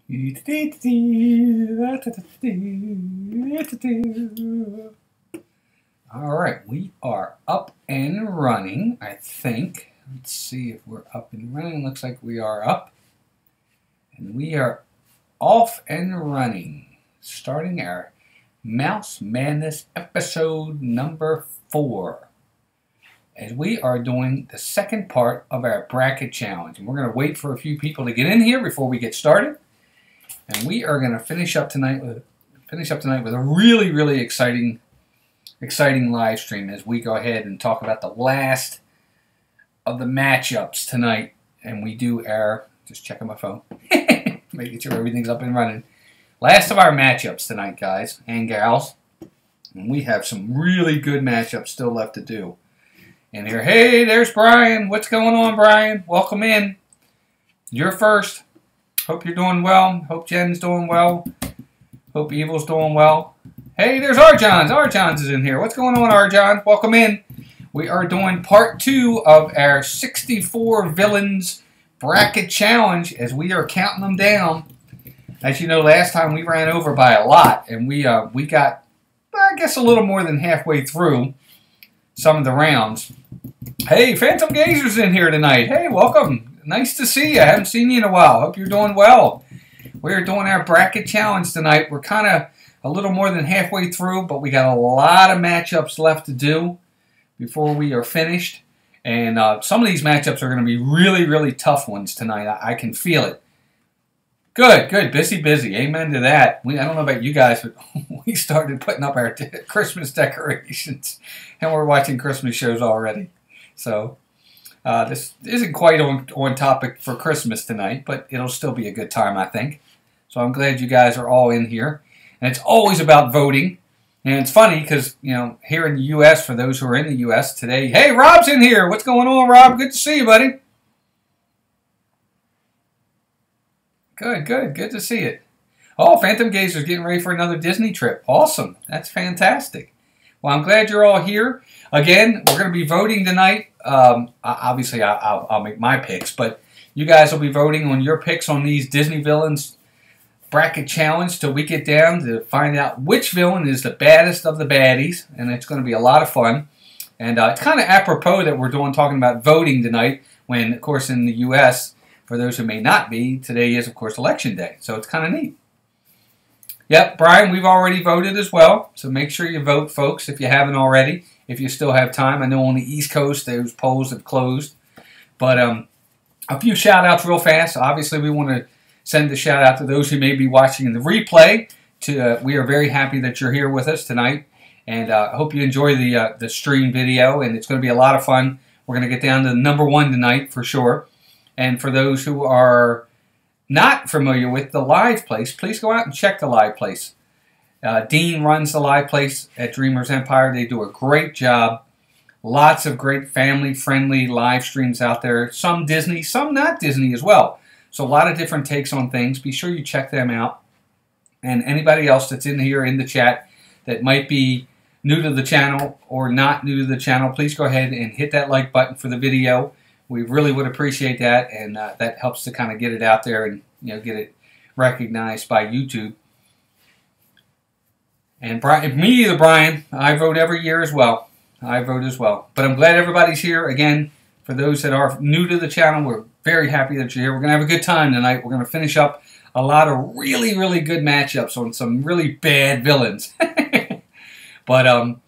Alright, we are up and running, I think. Let's see if we're up and running. Looks like we are up. And we are off and running. Starting our Mouse Madness episode number 4. As we are doing the second part of our bracket challenge. And we're going to wait for a few people to get in here before we get started. And we are going to finish up tonight with a really exciting live stream as we go ahead and talk about the last of the matchups tonight. And we do our, just checking my phone, making sure everything's up and running. Last of our matchups tonight, guys and gals. And we have some really good matchups still left to do. And here, hey, there's Brian. What's going on, Brian? Welcome in. You're first. Hope you're doing well. Hope Jen's doing well. Hope Evil's doing well. Hey, there's Arjons. Arjons is in here. What's going on, Arjons? Welcome in. We are doing part 2 of our 64 villains bracket challenge as we are counting them down. As you know, last time we ran over by a lot, and we got, I guess, a little more than halfway through some of the rounds. Hey, Phantom Gazer's in here tonight. Hey, welcome. Nice to see you. I haven't seen you in a while. Hope you're doing well. We're doing our bracket challenge tonight. We're kind of a little more than halfway through, but we got a lot of matchups left to do before we are finished. And some of these matchups are going to be really tough ones tonight. I can feel it. Good. Busy. Amen to that. I don't know about you guys, but we started putting up our Christmas decorations, and we're watching Christmas shows already. So this isn't quite on topic for Christmas tonight, but it'll still be a good time, I think. So I'm glad you guys are all in here. And it's always about voting. And it's funny because, you know, here in the U.S., for those who are in the U.S. today, hey, Rob's in here. What's going on, Rob? Good to see you, buddy. Good to see it. Oh, Phantom Gazer's getting ready for another Disney trip. Awesome. That's fantastic. Well, I'm glad you're all here. Again, we're going to be voting tonight. Obviously, I'll make my picks, but you guys will be voting on your picks on these Disney villains bracket challenge till we get down to find out which villain is the baddest of the baddies, and it's going to be a lot of fun. And it's kind of apropos that we're talking about voting tonight when, of course, in the U.S., for those who may not be, today is, of course, Election Day. So it's kind of neat. Yep, Brian, we've already voted as well. So make sure you vote, folks, if you haven't already. If you still have time. I know on the East Coast, those polls have closed. But a few shout-outs real fast. Obviously, we want to send a shout-out to those who may be watching in the replay. We are very happy that you're here with us tonight. And I hope you enjoy the stream video. And it's going to be a lot of fun. We're going to get down to number 1 tonight for sure. And for those who are not familiar with the live place, please go out and check the live place. Dean runs the live place at Dreamers Empire. They do a great job. Lots of great family-friendly live streams out there. Some Disney, some not Disney as well. So a lot of different takes on things. Be sure you check them out. And anybody else that's in here in the chat that might be new to the channel or not new to the channel, please go ahead and hit that like button for the video. We really would appreciate that, and that helps to kind of get it out there and, you know, get it recognized by YouTube. And Brian, me either, Brian. I vote every year as well. I vote as well. But I'm glad everybody's here. Again, for those that are new to the channel, we're very happy that you're here. We're going to have a good time tonight. We're going to finish up a lot of really good matchups on some really bad villains. But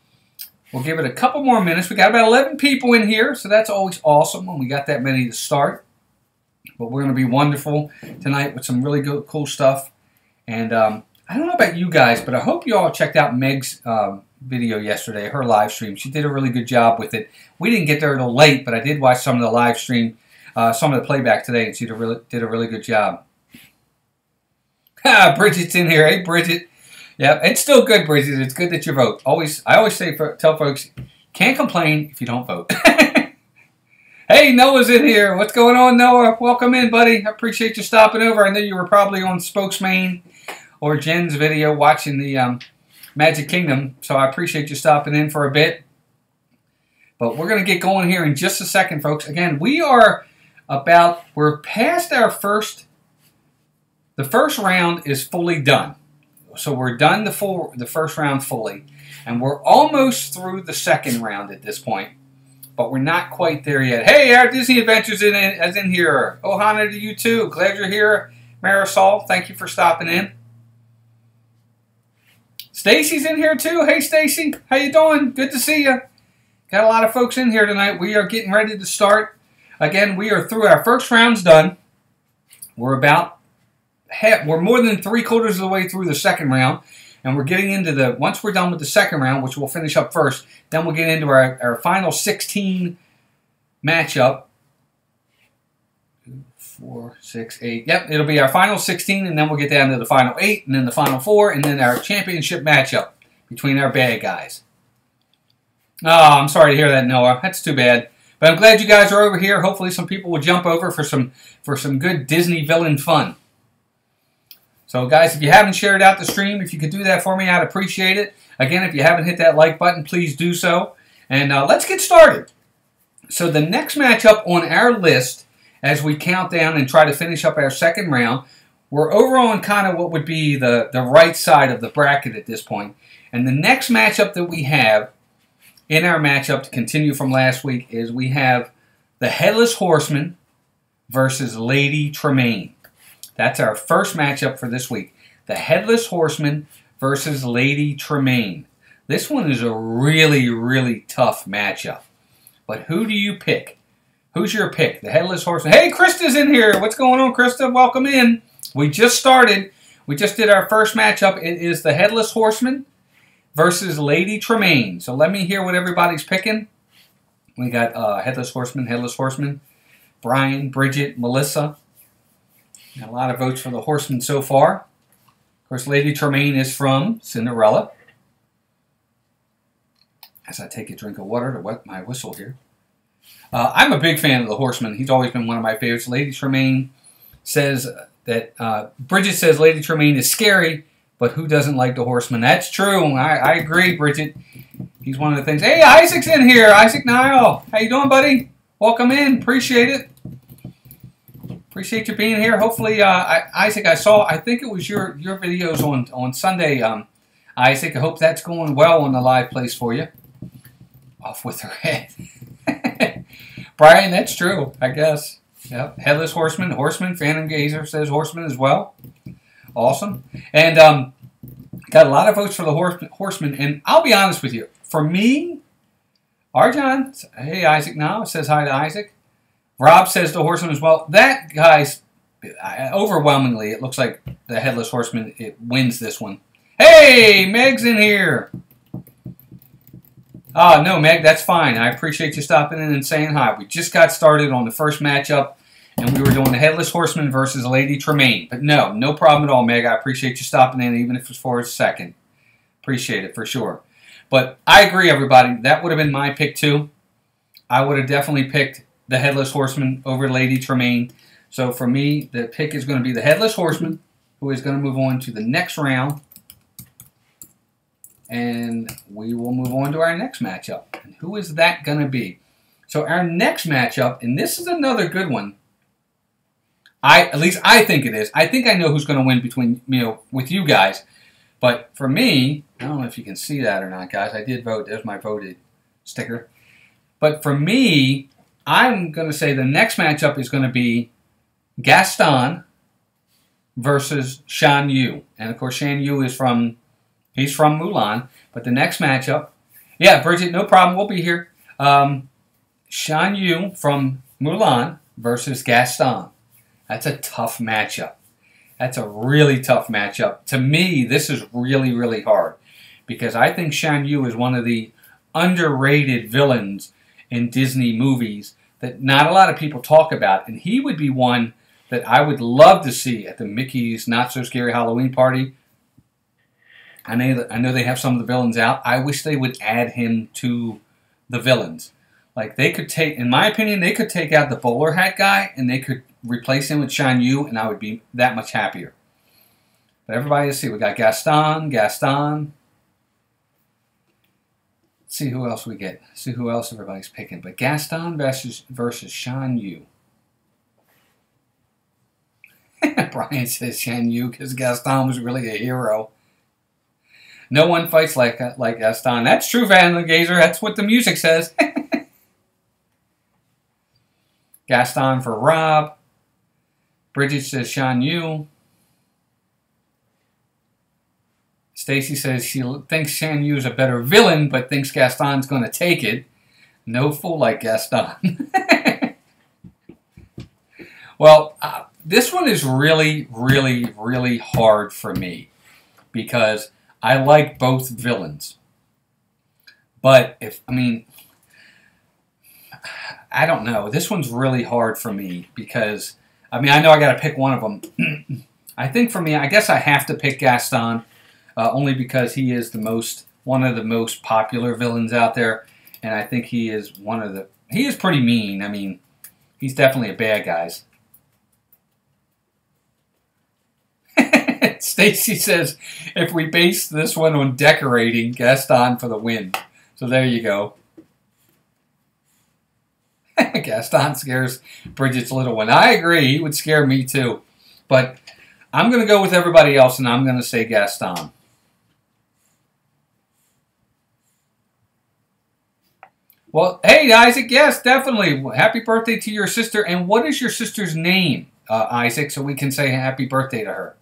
we'll give it a couple more minutes. We got about 11 people in here, so that's always awesome when we got that many to start. But we're going to be wonderful tonight with some really good, cool stuff. And I don't know about you guys, but I hope you all checked out Meg's video yesterday, her live stream. She did a really good job with it. We didn't get there until late, but I did watch some of the live stream, some of the playback today, and she did a really good job. Bridget's in here. Hey, Bridget. Yeah, it's still good, Bridget. It's good that you vote. I always say, tell folks, can't complain if you don't vote. Hey, Noah's in here. What's going on, Noah? Welcome in, buddy. I appreciate you stopping over. I know you were probably on Spokesman or Jen's video watching the Magic Kingdom, so I appreciate you stopping in for a bit. But we're going to get going here in just a second, folks. Again, we're past our first the first round is fully done. So we're done the first round fully. And we're almost through the second round at this point. But we're not quite there yet. Hey, our Disney Adventures is in here. Ohana to you too. Glad you're here. Marisol, thank you for stopping in. Stacy's in here too. Hey, Stacy. How you doing? Good to see you. Got a lot of folks in here tonight. We are getting ready to start. Again, we are through. Our first round's done. We're more than 3/4 of the way through the second round. And we're getting into once we're done with the second round, which we'll finish up first, then we'll get into our final 16 matchup. 2, 4, 6, 8. Yep, it'll be our final 16, and then we'll get down to the final 8, and then the final 4, and then our championship matchup between our bad guys. Oh, I'm sorry to hear that, Noah. That's too bad. But I'm glad you guys are over here. Hopefully some people will jump over for some good Disney villain fun. So, guys, if you haven't shared out the stream, if you could do that for me, I'd appreciate it. Again, if you haven't hit that like button, please do so. And let's get started. So, the next matchup on our list, as we count down and try to finish up our second round, we're over on kind of what would be the right side of the bracket at this point. And the next matchup that we have in our matchup to continue from last week is we have the Headless Horseman versus Lady Tremaine. That's our first matchup for this week. The Headless Horseman versus Lady Tremaine. This one is a really, really tough matchup. But who do you pick? Who's your pick? The Headless Horseman. Hey, Krista's in here. What's going on, Krista? Welcome in. We just started. We just did our first matchup. It is the Headless Horseman versus Lady Tremaine. So let me hear what everybody's picking. We got Headless Horseman, Brian, Bridget, Melissa. Got a lot of votes for the Horseman so far. Of course, Lady Tremaine is from Cinderella. As I take a drink of water to wet my whistle here. I'm a big fan of the Horseman. He's always been one of my favorites. Lady Tremaine says that, Bridget says Lady Tremaine is scary, but who doesn't like the Horseman? That's true. I agree, Bridget. He's one of the things. Hey, Isaac's in here. Isaac Nile. How you doing, buddy? Welcome in. Appreciate it. Appreciate you being here. Hopefully, Isaac, I think it was your videos on Sunday, Isaac. I hope that's going well on the live place for you. Off with her head. Brian, that's true, I guess. Yep. Headless Horseman, Phantom Gazer says Horseman as well. Awesome. And got a lot of votes for the Horseman. And I'll be honest with you. For me, Arjan, hey, Isaac now, says hi to Isaac. Rob says the Horseman as well. That, guys, overwhelmingly, it looks like the Headless Horseman wins this one. Hey, Meg's in here. Oh, no, Meg, that's fine. I appreciate you stopping in and saying hi. We just got started on the first matchup, and we were doing the Headless Horseman versus Lady Tremaine. But no problem at all, Meg. I appreciate you stopping in, even if it's for a second. Appreciate it, for sure. But I agree, everybody. That would have been my pick, too. I would have definitely picked the Headless Horseman over Lady Tremaine. So for me, the pick is going to be the Headless Horseman, who is going to move on to the next round. And we will move on to our next matchup. And who is that going to be? So our next matchup, and this is another good one. At least I think it is. I think I know who's going to win between, with you guys. But for me, I don't know if you can see that or not, guys. I did vote. There's my voted sticker. But for me, I'm going to say the next matchup is going to be Gaston versus Shan Yu. And, of course, Shan Yu is he's from Mulan. But the next matchup, yeah, Bridget, no problem. We'll be here. Shan Yu from Mulan versus Gaston. That's a tough matchup. That's a really tough matchup. To me, this is really, really hard. Because I think Shan Yu is one of the underrated villains in Disney movies that not a lot of people talk about. And he would be one that I would love to see at the Mickey's Not So Scary Halloween Party. I know they have some of the villains out. I wish they would add him to the villains. Like, they could take, in my opinion, they could take out the bowler hat guy and they could replace him with Shan Yu, and I would be that much happier. But everybody, let's see. We got Gaston. Let's see who else we get. See who else everybody's picking. But Gaston versus Shan Yu. Brian says Shan Yu because Gaston was really a hero. No one fights like Gaston. That's true, Van Gazer. That's what the music says. Gaston for Rob. Bridget says Shan Yu. Stacy says she thinks Shan Yu is a better villain, but thinks Gaston's going to take it. No fool like Gaston. Well, this one is really, really, really hard for me because I like both villains. But I don't know. This one's really hard for me because, I know I got to pick one of them. I think for me, I guess I have to pick Gaston. Only because he is one of the most popular villains out there, and I think he is he is pretty mean. He's definitely a bad guy. Stacy says, if we base this one on decorating, Gaston for the win. So there you go. Gaston scares Bridget's little one. I agree, he would scare me too. But I'm going to go with everybody else, and I'm going to say Gaston. Well, hey, Isaac, yes, definitely. Happy birthday to your sister. And what is your sister's name, Isaac, so we can say happy birthday to her?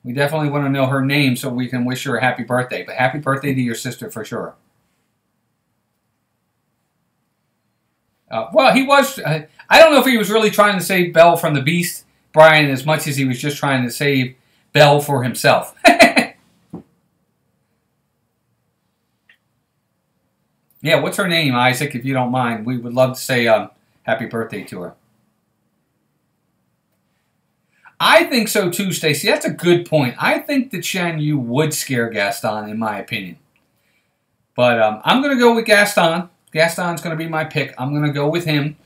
We definitely want to know her name so we can wish her a happy birthday. But happy birthday to your sister for sure. Well, he was... I don't know if he was really trying to save Belle from the Beast, Brian, as much as he was just trying to save Belle for himself. Yeah, what's her name, Isaac, if you don't mind? We would love to say happy birthday to her. I think so too, Stacy. That's a good point. I think that Shan Yu would scare Gaston, in my opinion. But I'm going to go with Gaston. Gaston's going to be my pick. I'm going to go with him.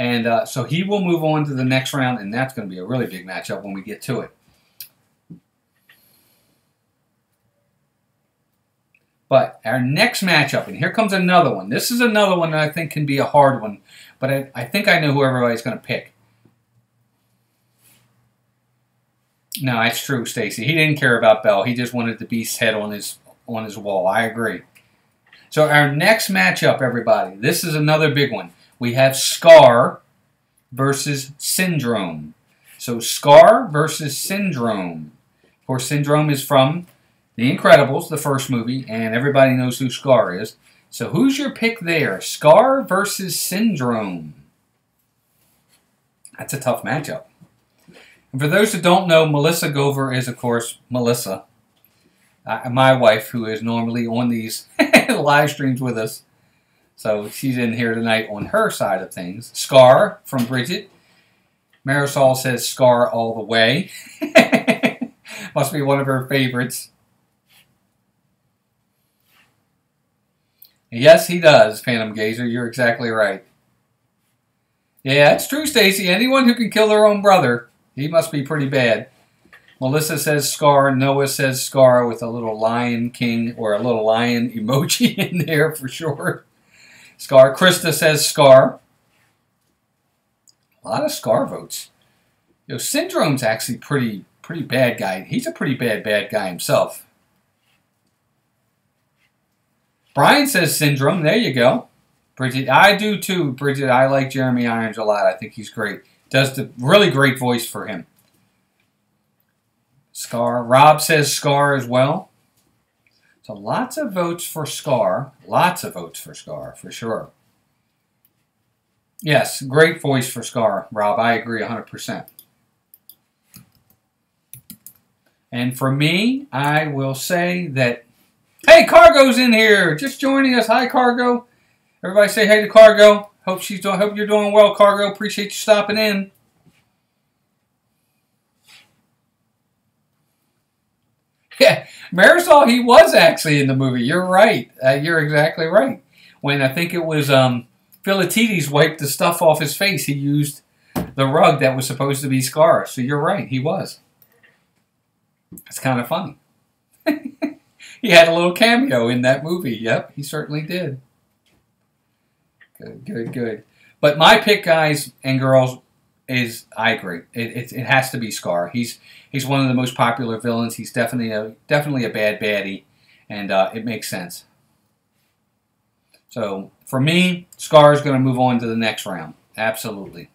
And so he will move on to the next round, and that's going to be a really big matchup when we get to it. But our next matchup, and here comes another one. This is another one that I think can be a hard one, but I think I know who everybody's going to pick. No, that's true, Stacy. He didn't care about Belle. He just wanted the Beast's head on his wall. I agree. So our next matchup, everybody, this is another big one. We have Skaar versus Syndrome. So Skaar versus Syndrome. Of course, Syndrome is from The Incredibles, the first movie, and everybody knows who Skaar is. So who's your pick there? Skaar versus Syndrome. That's a tough matchup. And for those who don't know, Melissa Gover is, of course, Melissa, my wife, who is normally on these live streams with us. So she's in here tonight on her side of things. Skaar from Bridget. Marisol says Skaar all the way. Must be one of her favorites. Yes, he does, Phantom Gazer. You're exactly right. Yeah, it's true, Stacy. Anyone who can kill their own brother, he must be pretty bad. Melissa says Skaar. Noah says Skaar with a little lion king or a little lion emoji in there for sure. Skaar. Krista says Skaar. A lot of Skaar votes. Syndrome's actually pretty bad guy. He's a pretty bad guy himself. Brian says Syndrome. There you go. Bridget, I do too, Bridget. I like Jeremy Irons a lot. I think he's great. Does the really great voice for him. Skaar. Rob says Skaar as well. So lots of votes for Skaar. Lots of votes for Skaar, for sure. Yes, great voice for Skaar, Rob. I agree 100%. And for me, I will say that, hey, Cargo's in here, just joining us. Hi, Cargo. Everybody say hey to Cargo. Hope you're doing well, Cargo. Appreciate you stopping in. Yeah, Marisol, he was actually in the movie. You're right. You're exactly right. When I think it was Philatides wiped the stuff off his face, he used the rug that was supposed to be Skaar. So you're right. He was. It's kind of funny. He had a little cameo in that movie. Yep, he certainly did. Good. But my pick, guys and girls, I agree. It has to be Skaar. He's one of the most popular villains. He's definitely a bad baddie, and it makes sense. So for me, Skaar is going to move on to the next round. Absolutely.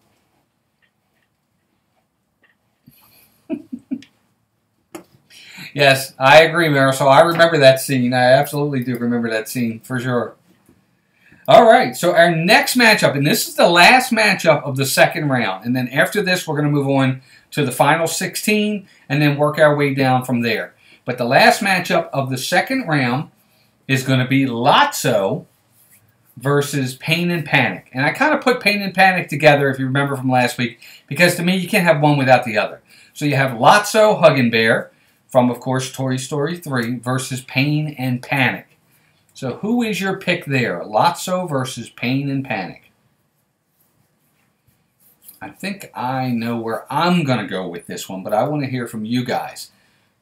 Yes, I agree, Marisol. I remember that scene. I absolutely do remember that scene for sure. All right, so our next matchup, and this is the last matchup of the second round. And then after this, we're going to move on to the final 16 and then work our way down from there. But the last matchup of the second round is going to be Lotso versus Pain and Panic. And I kind of put Pain and Panic together, if you remember from last week, because to me, you can't have one without the other. So you have Lotso, Hug and Bear, from, of course, Toy Story 3, versus Pain and Panic. So who is your pick there? Lotso versus Pain and Panic. I think I know where I'm going to go with this one, but I want to hear from you guys.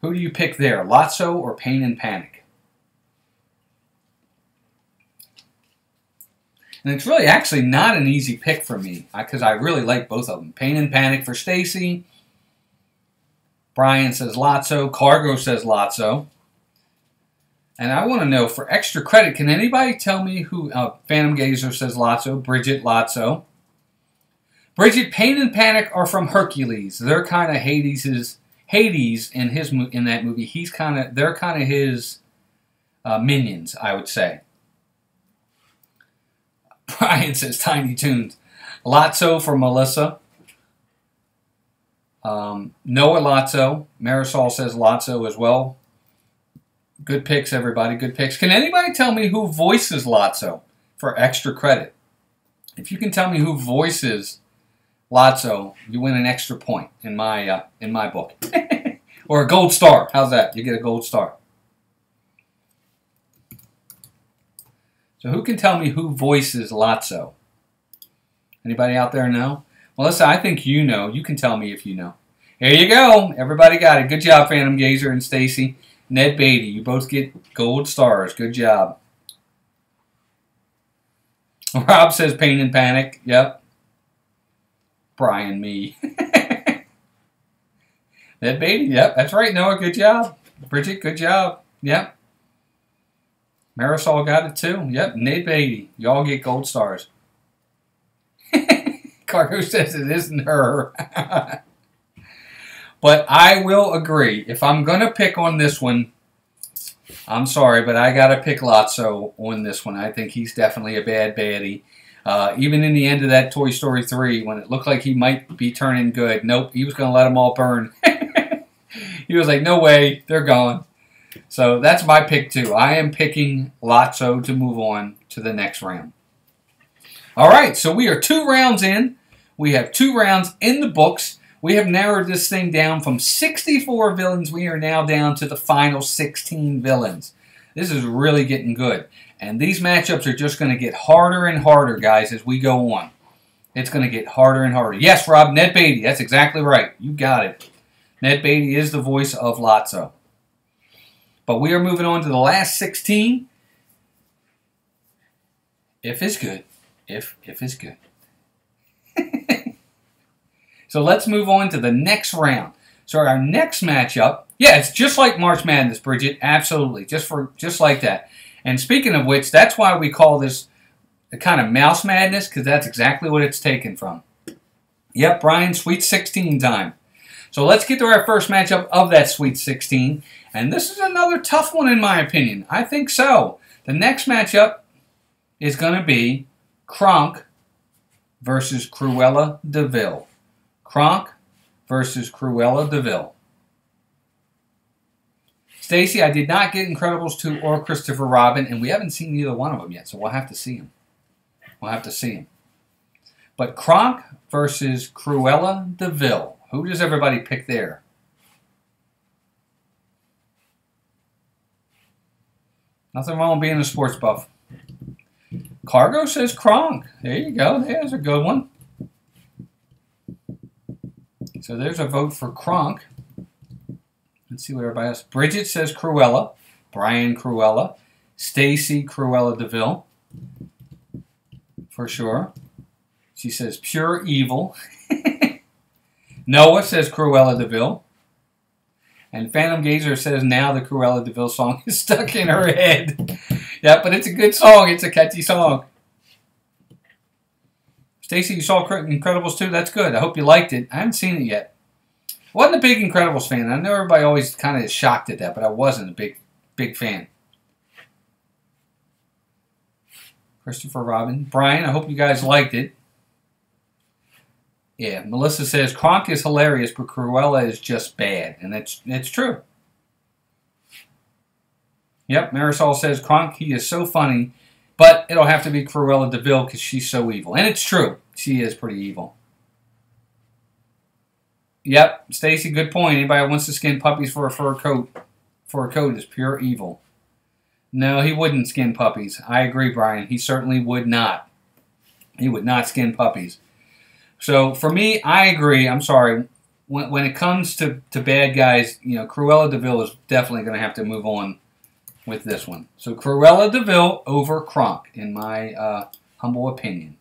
Who do you pick there, Lotso or Pain and Panic? And it's really actually not an easy pick for me, because I really like both of them. Pain and Panic for Stacy. Brian says Lotso. Cargo says Lotso. And I want to know, for extra credit, can anybody tell me who... Phantom Gazer says Lotso. Bridget, Lotso. Bridget, Pain and Panic are from Hercules. They're kind of Hades in that movie. They're kind of his minions, I would say. Brian says Tiny Toons. Lotso for Melissa. Noah Lotso. Marisol says Lotso as well. Good picks, everybody. Good picks. Can anybody tell me who voices Lotso for extra credit? If you can tell me who voices Lotso, you win an extra point in my book. Or a gold star. How's that? You get a gold star. So who can tell me who voices Lotso? Anybody out there know? Melissa, I think you know. You can tell me if you know. Here you go. Everybody got it. Good job, Phantom Gazer and Stacy. Ned Beatty, you both get gold stars. Good job. Rob says Pain and Panic. Yep. Brian, me. Ned Beatty. Yep, that's right, Noah. Good job. Bridget, good job. Yep. Marisol got it too. Yep, Ned Beatty. Y'all get gold stars. Cargo says it isn't her. But I will agree. If I'm going to pick on this one, I'm sorry, but I got to pick Lotso on this one. I think he's definitely a bad baddie. Even in the end of that Toy Story 3, when it looked like he might be turning good, nope, he was going to let them all burn. He was like, no way, they're gone. So that's my pick too. I am picking Lotso to move on to the next round. All right, so we are 2 rounds in. We have 2 rounds in the books. We have narrowed this thing down from 64 villains. We are now down to the final 16 villains. This is really getting good. And these matchups are just going to get harder and harder, guys, as we go on. It's going to get harder and harder. Yes, Rob, Ned Beatty. That's exactly right. You got it. Ned Beatty is the voice of Lotso. But we are moving on to the last 16. If it's good. If it's good. So let's move on to the next round. So our next matchup, yeah, it's just like March Madness, Bridget. Absolutely. Just like that. And speaking of which, that's why we call this the kind of Mouse Madness, because that's exactly what it's taken from. Yep, Brian, Sweet 16 time. So let's get to our first matchup of that Sweet 16. And this is another tough one in my opinion. I think so. The next matchup is going to be Kronk versus Cruella de Vil. Kronk versus Cruella de Vil. Stacy, I did not get Incredibles 2 or Christopher Robin, and we haven't seen either one of them yet, so we'll have to see them. We'll have to see them. But Kronk versus Cruella de Vil. Who does everybody pick there? Nothing wrong with being a sports buff. Cargo says Kronk. There you go. There's a good one. So there's a vote for Kronk. Let's see what everybody else. Bridget says Cruella. Brian Cruella. Stacy Cruella de Vil. For sure. She says pure evil. Noah says Cruella DeVille. And Phantom Gazer says now the Cruella DeVille song is stuck in her head. Yeah, but it's a good song. It's a catchy song. Stacy, you saw Incredibles 2? That's good. I hope you liked it. I haven't seen it yet. I wasn't a big Incredibles fan. I know everybody always kind of is shocked at that, but I wasn't a big fan. Christopher Robin. Brian, I hope you guys liked it. Yeah, Melissa says, Kronk is hilarious, but Cruella is just bad. And that's true. Yep, Marisol says, Kronk, he is so funny, but it'll have to be Cruella DeVille because she's so evil. And it's true. She is pretty evil. Yep, Stacy, good point. Anybody who wants to skin puppies for a fur coat is pure evil. No, he wouldn't skin puppies. I agree, Brian. He certainly would not. He would not skin puppies. So, for me, I agree. I'm sorry. When it comes to bad guys, you know, Cruella DeVille is definitely going to have to move on with this one. So, Cruella DeVille over Kronk, in my humble opinion.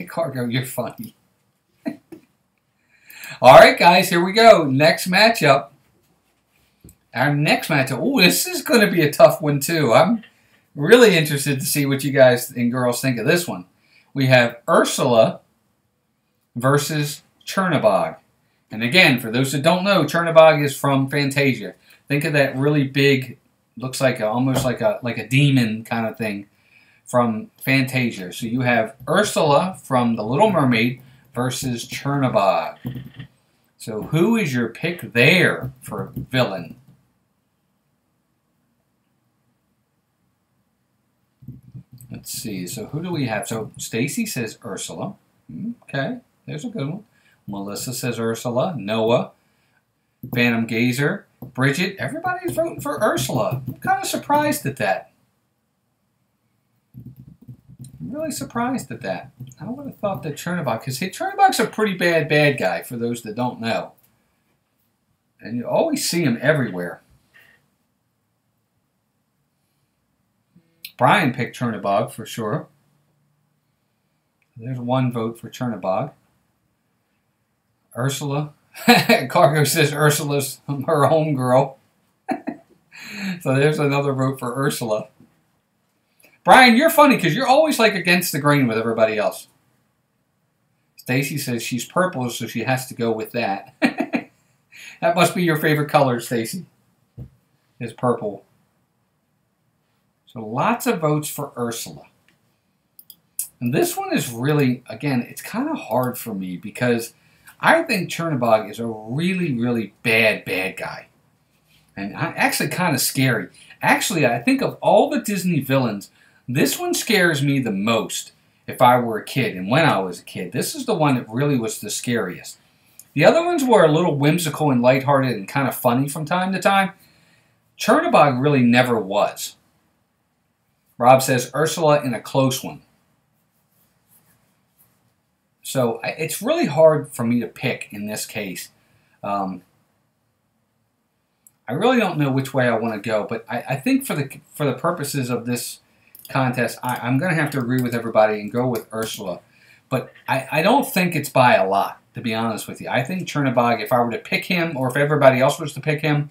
Cargo, you're funny. All right, guys, here we go. Next matchup. Our next matchup. Oh, this is going to be a tough one, too. I'm really interested to see what you guys and girls think of this one. We have Ursula versus Chernabog. And again, for those that don't know, Chernabog is from Fantasia. Think of that really big, looks like almost like a demon kind of thing from Fantasia. So you have Ursula from The Little Mermaid versus Chernabog. So who is your pick there for villain? Let's see. So who do we have? So Stacy says Ursula. Okay, there's a good one. Melissa says Ursula. Noah. Phantom Gazer. Bridget. Everybody's voting for Ursula. I'm kind of surprised at that. I'm really surprised at that. I would have thought that Chernabog, because Chernabog's a pretty bad guy for those that don't know. And you always see him everywhere. Brian picked Chernabog for sure. There's one vote for Chernabog. Ursula. Cargo says Ursula's her homegirl. So there's another vote for Ursula. Brian, you're funny because you're always like against the grain with everybody else. Stacy says she's purple, so she has to go with that. That must be your favorite color, Stacy. Is purple. So lots of votes for Ursula. And this one is really, again, it's kind of hard for me because I think Chernabog is a really bad guy. And actually kind of scary. Actually, I think of all the Disney villains, this one scares me the most if I were a kid. And when I was a kid, this is the one that really was the scariest. The other ones were a little whimsical and lighthearted and kind of funny from time to time. Chernabog really never was. Rob says Ursula in a close one. So it's really hard for me to pick in this case. I really don't know which way I want to go, but I think for the purposes of this contest, I'm going to have to agree with everybody and go with Ursula. But I don't think it's by a lot, to be honest with you. I think Chernabog, if I were to pick him, or if everybody else was to pick him,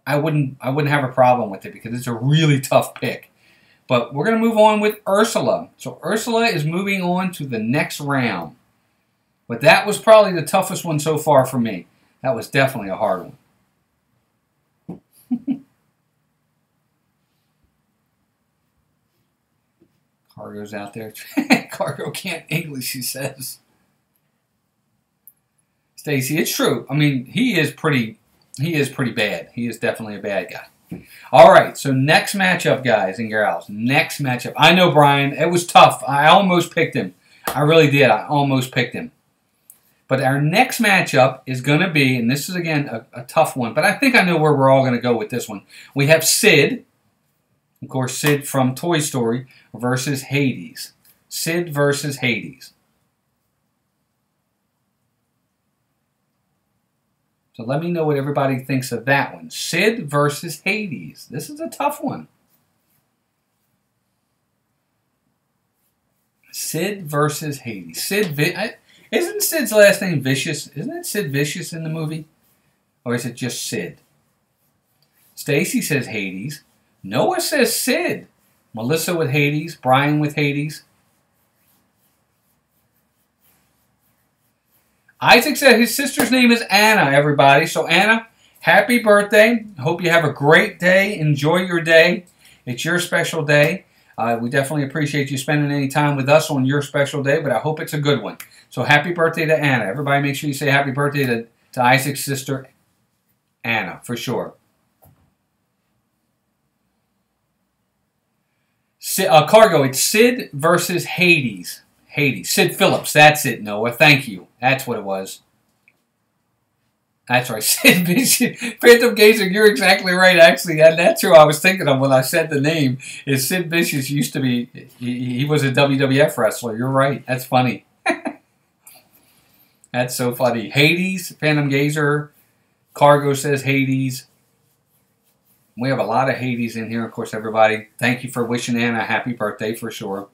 I wouldn't have a problem with it because it's a really tough pick. But we're going to move on with Ursula. So Ursula is moving on to the next round. But that was probably the toughest one so far for me. That was definitely a hard one. Cargo's out there. Cargo can't English, he says. Stacy, it's true. I mean, he is pretty bad. He is definitely a bad guy. All right, so next matchup, guys and gals. Next matchup. I know, Brian, it was tough. I almost picked him. I really did. I almost picked him. But our next matchup is going to be, and this is, again, a tough one, but I think I know where we're all going to go with this one. We have Sid, of course, Sid from Toy Story, versus Hades. Sid versus Hades. So let me know what everybody thinks of that one. Sid versus Hades. This is a tough one. Sid versus Hades. Sid, Isn't Sid's last name Vicious? Isn't it Sid Vicious in the movie? Or is it just Sid? Stacy says Hades. Noah says Sid. Melissa with Hades. Brian with Hades. Isaac said his sister's name is Anna, everybody. So Anna, happy birthday. Hope you have a great day. Enjoy your day. It's your special day. We definitely appreciate you spending any time with us on your special day, but I hope it's a good one. So happy birthday to Anna. Everybody make sure you say happy birthday to Isaac's sister, Anna, for sure. Cargo, it's Sid versus Hades. Hades. Sid Phillips. That's it, Noah. Thank you. That's what it was. That's right. Sid Vicious. Phantom Gazer, you're exactly right, actually. That's who I was thinking of when I said the name. Is Sid Vicious used to be, he was a WWF wrestler. You're right. That's funny. That's so funny. Hades, Phantom Gazer. Cargo says Hades. We have a lot of Hades in here, of course, everybody. Thank you for wishing Anna a happy birthday, for sure.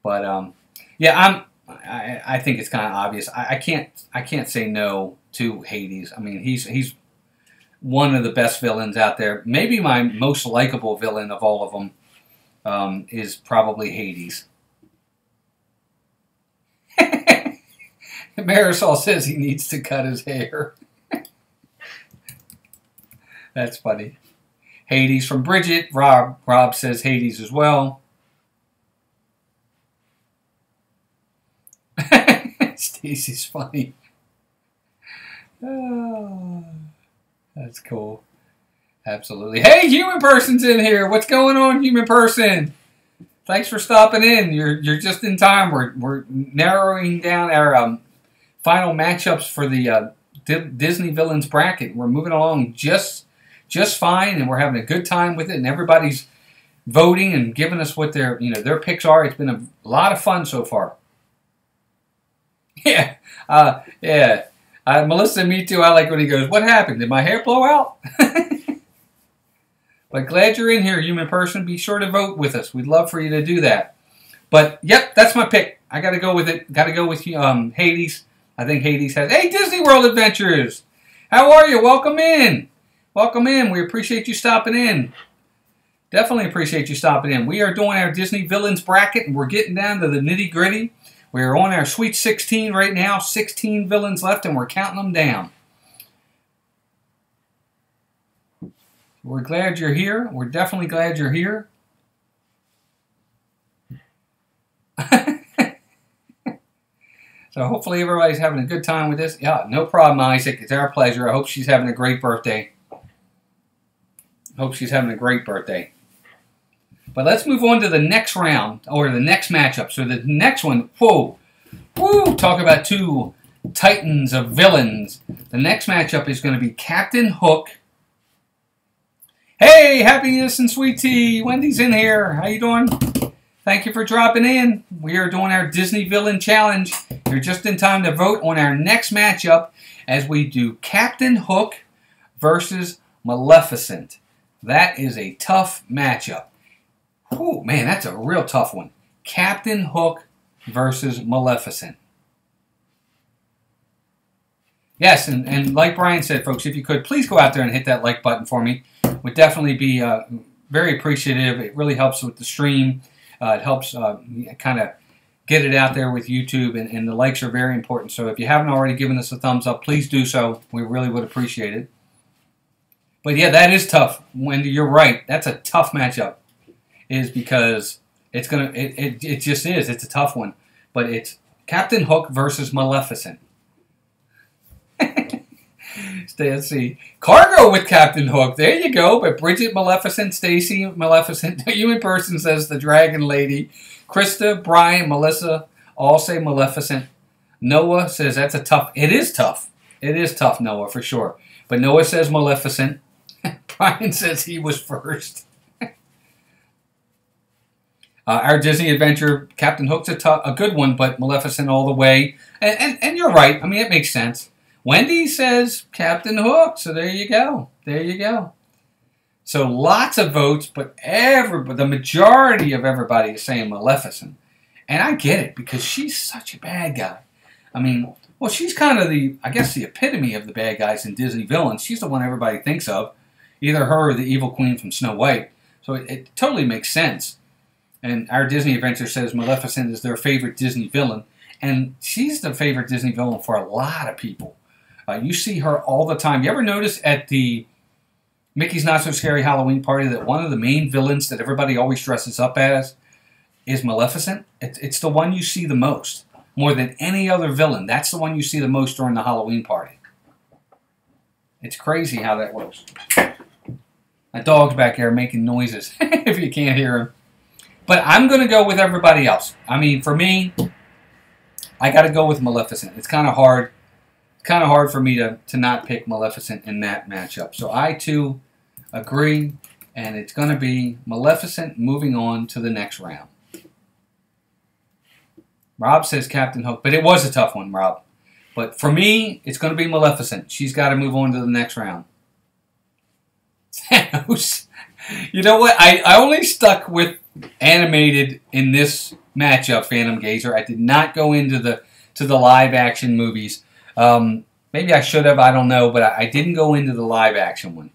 But, yeah, I think it's kind of obvious. I can't say no to Hades. I mean, he's one of the best villains out there. Maybe my most likable villain of all of them is probably Hades. Marisol says he needs to cut his hair. That's funny. Hades from Bridget. Rob says Hades as well. Stacy's funny. Oh, that's cool. Absolutely. Hey, human person's in here. What's going on, human person? Thanks for stopping in. You're just in time. We're narrowing down our final matchups for the Disney Villains bracket. We're moving along just fine, and we're having a good time with it. And everybody's voting and giving us what their picks are. It's been a lot of fun so far. Yeah, yeah. Melissa, me too. I like when he goes, "What happened? Did my hair blow out?" But glad you're in here, human person. Be sure to vote with us. We'd love for you to do that. But yep, that's my pick. I got to go with it. Got to go with Hades. I think Hades has. Hey, Disney World Adventures. How are you? Welcome in. Welcome in. We appreciate you stopping in. Definitely appreciate you stopping in. We are doing our Disney Villains bracket, and we're getting down to the nitty-gritty. We're on our Sweet 16 right now. 16 villains left, and we're counting them down. We're glad you're here. We're definitely glad you're here. So hopefully everybody's having a good time with this. Yeah, no problem, Isaac. It's our pleasure. I hope she's having a great birthday. Hope she's having a great birthday. But let's move on to the next round, or the next matchup. So the next one, whoa, talk about two titans of villains. The next matchup is going to be Captain Hook. Hey, happiness and sweet tea. Wendy's in here. How you doing? Thank you for dropping in. We are doing our Disney Villain Challenge. You're just in time to vote on our next matchup as we do Captain Hook versus Maleficent. That is a tough matchup. Whew, man, that's a real tough one. Captain Hook versus Maleficent. Yes, and like Brian said, folks, if you could, please go out there and hit that like button for me. Would definitely be very appreciative. It really helps with the stream. It helps kind of get it out there with YouTube, and the likes are very important. So if you haven't already given us a thumbs up, please do so. We really would appreciate it. But yeah, that is tough. Wendy, you're right. That's a tough matchup. Is because it's gonna it just is. It's a tough one. But it's Captain Hook versus Maleficent. Let's see. Cargo with Captain Hook. There you go. But Bridget Maleficent, Stacy Maleficent, human person says the Dragon Lady. Krista, Brian, Melissa all say Maleficent. Noah says that's a tough. It is tough. It is tough, Noah, for sure. But Noah says Maleficent. Brian says he was first. Our Disney adventure, Captain Hook's a good one, but Maleficent all the way. And you're right. I mean, it makes sense. Wendy says Captain Hook, so there you go. There you go. So lots of votes, but the majority of everybody is saying Maleficent. And I get it, because she's such a bad guy. I mean, well, she's kind of I guess the epitome of the bad guys in Disney villains. She's the one everybody thinks of. Either her or the evil queen from Snow White. So it totally makes sense. And our Disney Adventure says Maleficent is their favorite Disney villain. And she's the favorite Disney villain for a lot of people. You see her all the time. You ever notice at the Mickey's Not So Scary Halloween party that one of the main villains that everybody always dresses up as is Maleficent? It's the one you see the most. More than any other villain. That's the one you see the most during the Halloween party. It's crazy how that works. My dog's back there making noises, if you can't hear him. But I'm going to go with everybody else. I mean, for me, I got to go with Maleficent. It's kind of hard. It's kind of hard for me to not pick Maleficent in that matchup. So I, too, agree. And it's going to be Maleficent moving on to the next round. Rob says Captain Hook. But it was a tough one, Rob. But for me, it's going to be Maleficent. She's got to move on to the next round. Thanos. You know what? I only stuck with animated in this matchup, Phantom Gazer. I did not go into the live action movies. Maybe I should have. I don't know. But I didn't go into the live action one.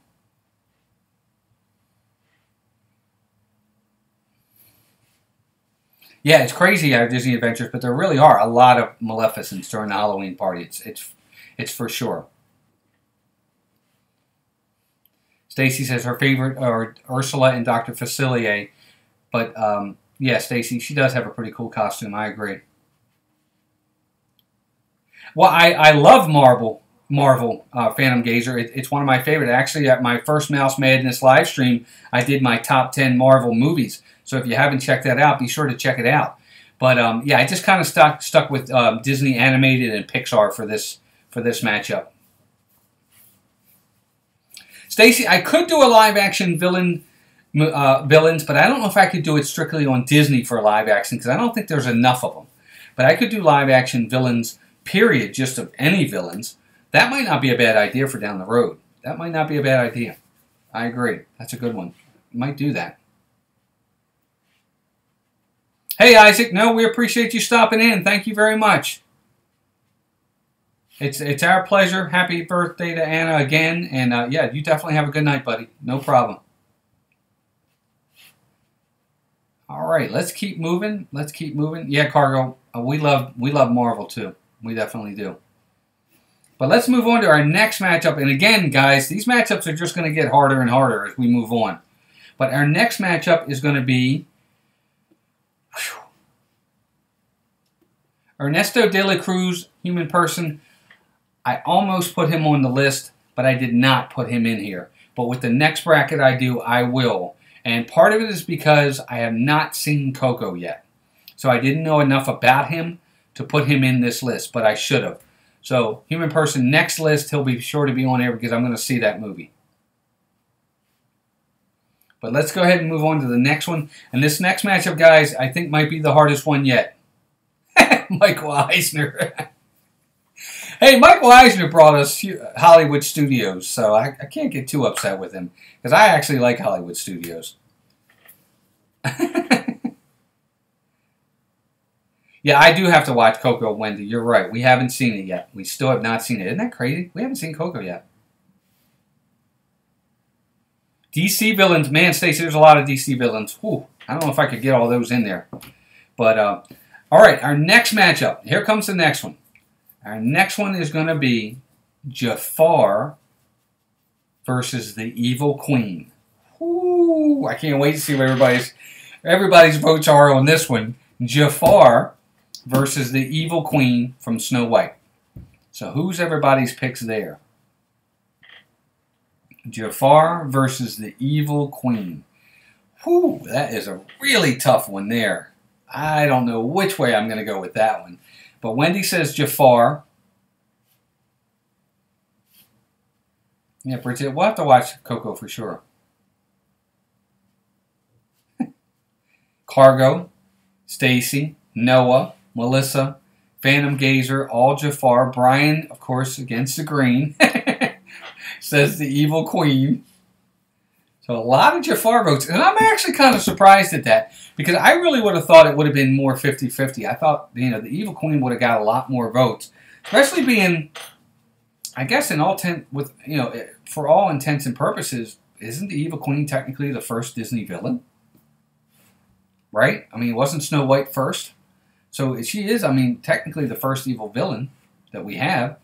Yeah, it's crazy our Disney Adventures, but there really are a lot of Maleficents during the Halloween party. It's for sure. Stacy says her favorite are Ursula and Dr. Facilier. But, yeah, Stacy, she does have a pretty cool costume. I agree. Well, I love Marvel Phantom Gazer. It's one of my favorite. Actually, at my first Mouse Madness live stream, I did my top 10 Marvel movies. So if you haven't checked that out, be sure to check it out. But, yeah, I just kind of stuck with Disney Animated and Pixar for this matchup. Stacy, I could do a live-action villains, but I don't know if I could do it strictly on Disney for live-action, because I don't think there's enough of them. But I could do live-action villains, period, just of any villains. That might not be a bad idea for down the road. That might not be a bad idea. I agree. That's a good one. Might do that. Hey, Isaac. No, we appreciate you stopping in. Thank you very much. It's our pleasure. Happy birthday to Anna again. And, yeah, you definitely have a good night, buddy. No problem. All right, let's keep moving. Let's keep moving. Yeah, Cargo, we love Marvel, too. We definitely do. But let's move on to our next matchup. And, again, guys, these matchups are just going to get harder and harder as we move on. But our next matchup is going to be Ernesto de la Cruz, Human Person. I almost put him on the list, but I did not put him in here. But with the next bracket I do, I will. And part of it is because I have not seen Coco yet. So I didn't know enough about him to put him in this list, but I should have. So, Human Person, next list, he'll be sure to be on here because I'm going to see that movie. But let's go ahead and move on to the next one. And this next matchup, guys, I think might be the hardest one yet. Michael Eisner. Hey, Michael Eisner brought us Hollywood Studios, so I can't get too upset with him, because I actually like Hollywood Studios. Yeah, I do have to watch Coco, Wendy. You're right. We haven't seen it yet. We still have not seen it. Isn't that crazy? We haven't seen Coco yet. DC villains. Man, Stacey, there's a lot of DC villains. Whew, I don't know if I could get all those in there. But, all right, our next matchup. Here comes the next one. Our next one is going to be Jafar versus the Evil Queen. Ooh, I can't wait to see what everybody's votes are on this one. Jafar versus the Evil Queen from Snow White. So who's everybody's picks there? Jafar versus the Evil Queen. Whew, that is a really tough one there. I don't know which way I'm going to go with that one. But Wendy says Jafar. Yeah, Bridget, we'll have to watch Coco for sure. Cargo, Stacy, Noah, Melissa, Phantom Gazer, all Jafar. Brian, of course, against the green. Says the Evil Queen. So So a lot of Jafar votes. And I'm actually kind of surprised at that. Because I really would have thought it would have been more 50-50. I thought, you know, the Evil Queen would have got a lot more votes. Especially being, I guess, for all intents and purposes, isn't the Evil Queen technically the first Disney villain? Right? I mean, wasn't Snow White first? So she is, I mean, technically the first evil villain that we have.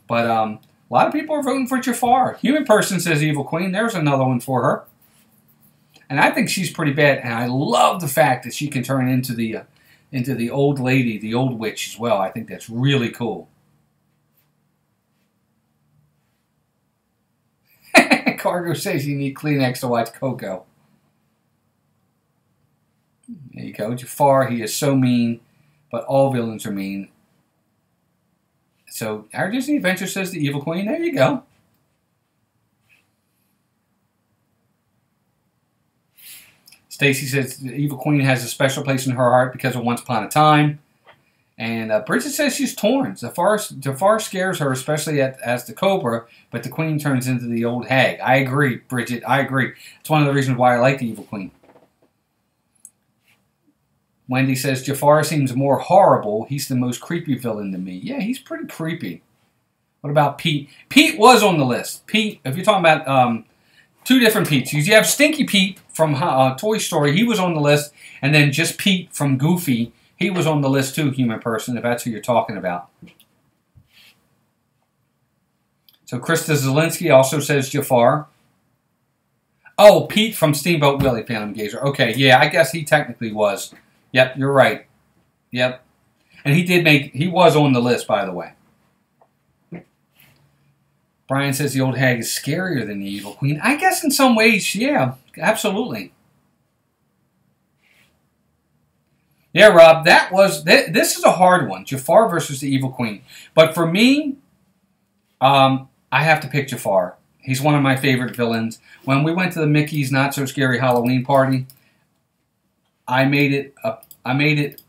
But a lot of people are voting for Jafar. Human Person says Evil Queen. There's another one for her. And I think she's pretty bad. And I love the fact that she can turn into the old lady, the old witch as well. I think that's really cool. Cargo says you need Kleenex to watch Coco. There you go. Jafar, he is so mean. But all villains are mean. So, our Disney Adventure says the Evil Queen. There you go. Stacy says the Evil Queen has a special place in her heart because of Once Upon a Time. And Bridget says she's torn. Jafar scares her, especially as the Cobra, but the Queen turns into the old hag. I agree, Bridget. I agree. It's one of the reasons why I like the Evil Queen. Wendy says, Jafar seems more horrible. He's the most creepy villain to me. Yeah, he's pretty creepy. What about Pete? Pete was on the list. Pete, if you're talking about two different Petes. You have Stinky Pete from Toy Story. He was on the list. And then just Pete from Goofy. He was on the list too, Human Person, if that's who you're talking about. So Krista Zielinski also says Jafar. Oh, Pete from Steamboat Willie, Phantom Gazer. Okay, yeah, I guess he technically was. Yep, you're right. Yep. And he was on the list, by the way. Brian says the old hag is scarier than the Evil Queen. I guess in some ways, yeah, absolutely. Yeah, Rob, this is a hard one. Jafar versus the Evil Queen. But for me, I have to pick Jafar. He's one of my favorite villains. When we went to the Mickey's Not So Scary Halloween party, I made it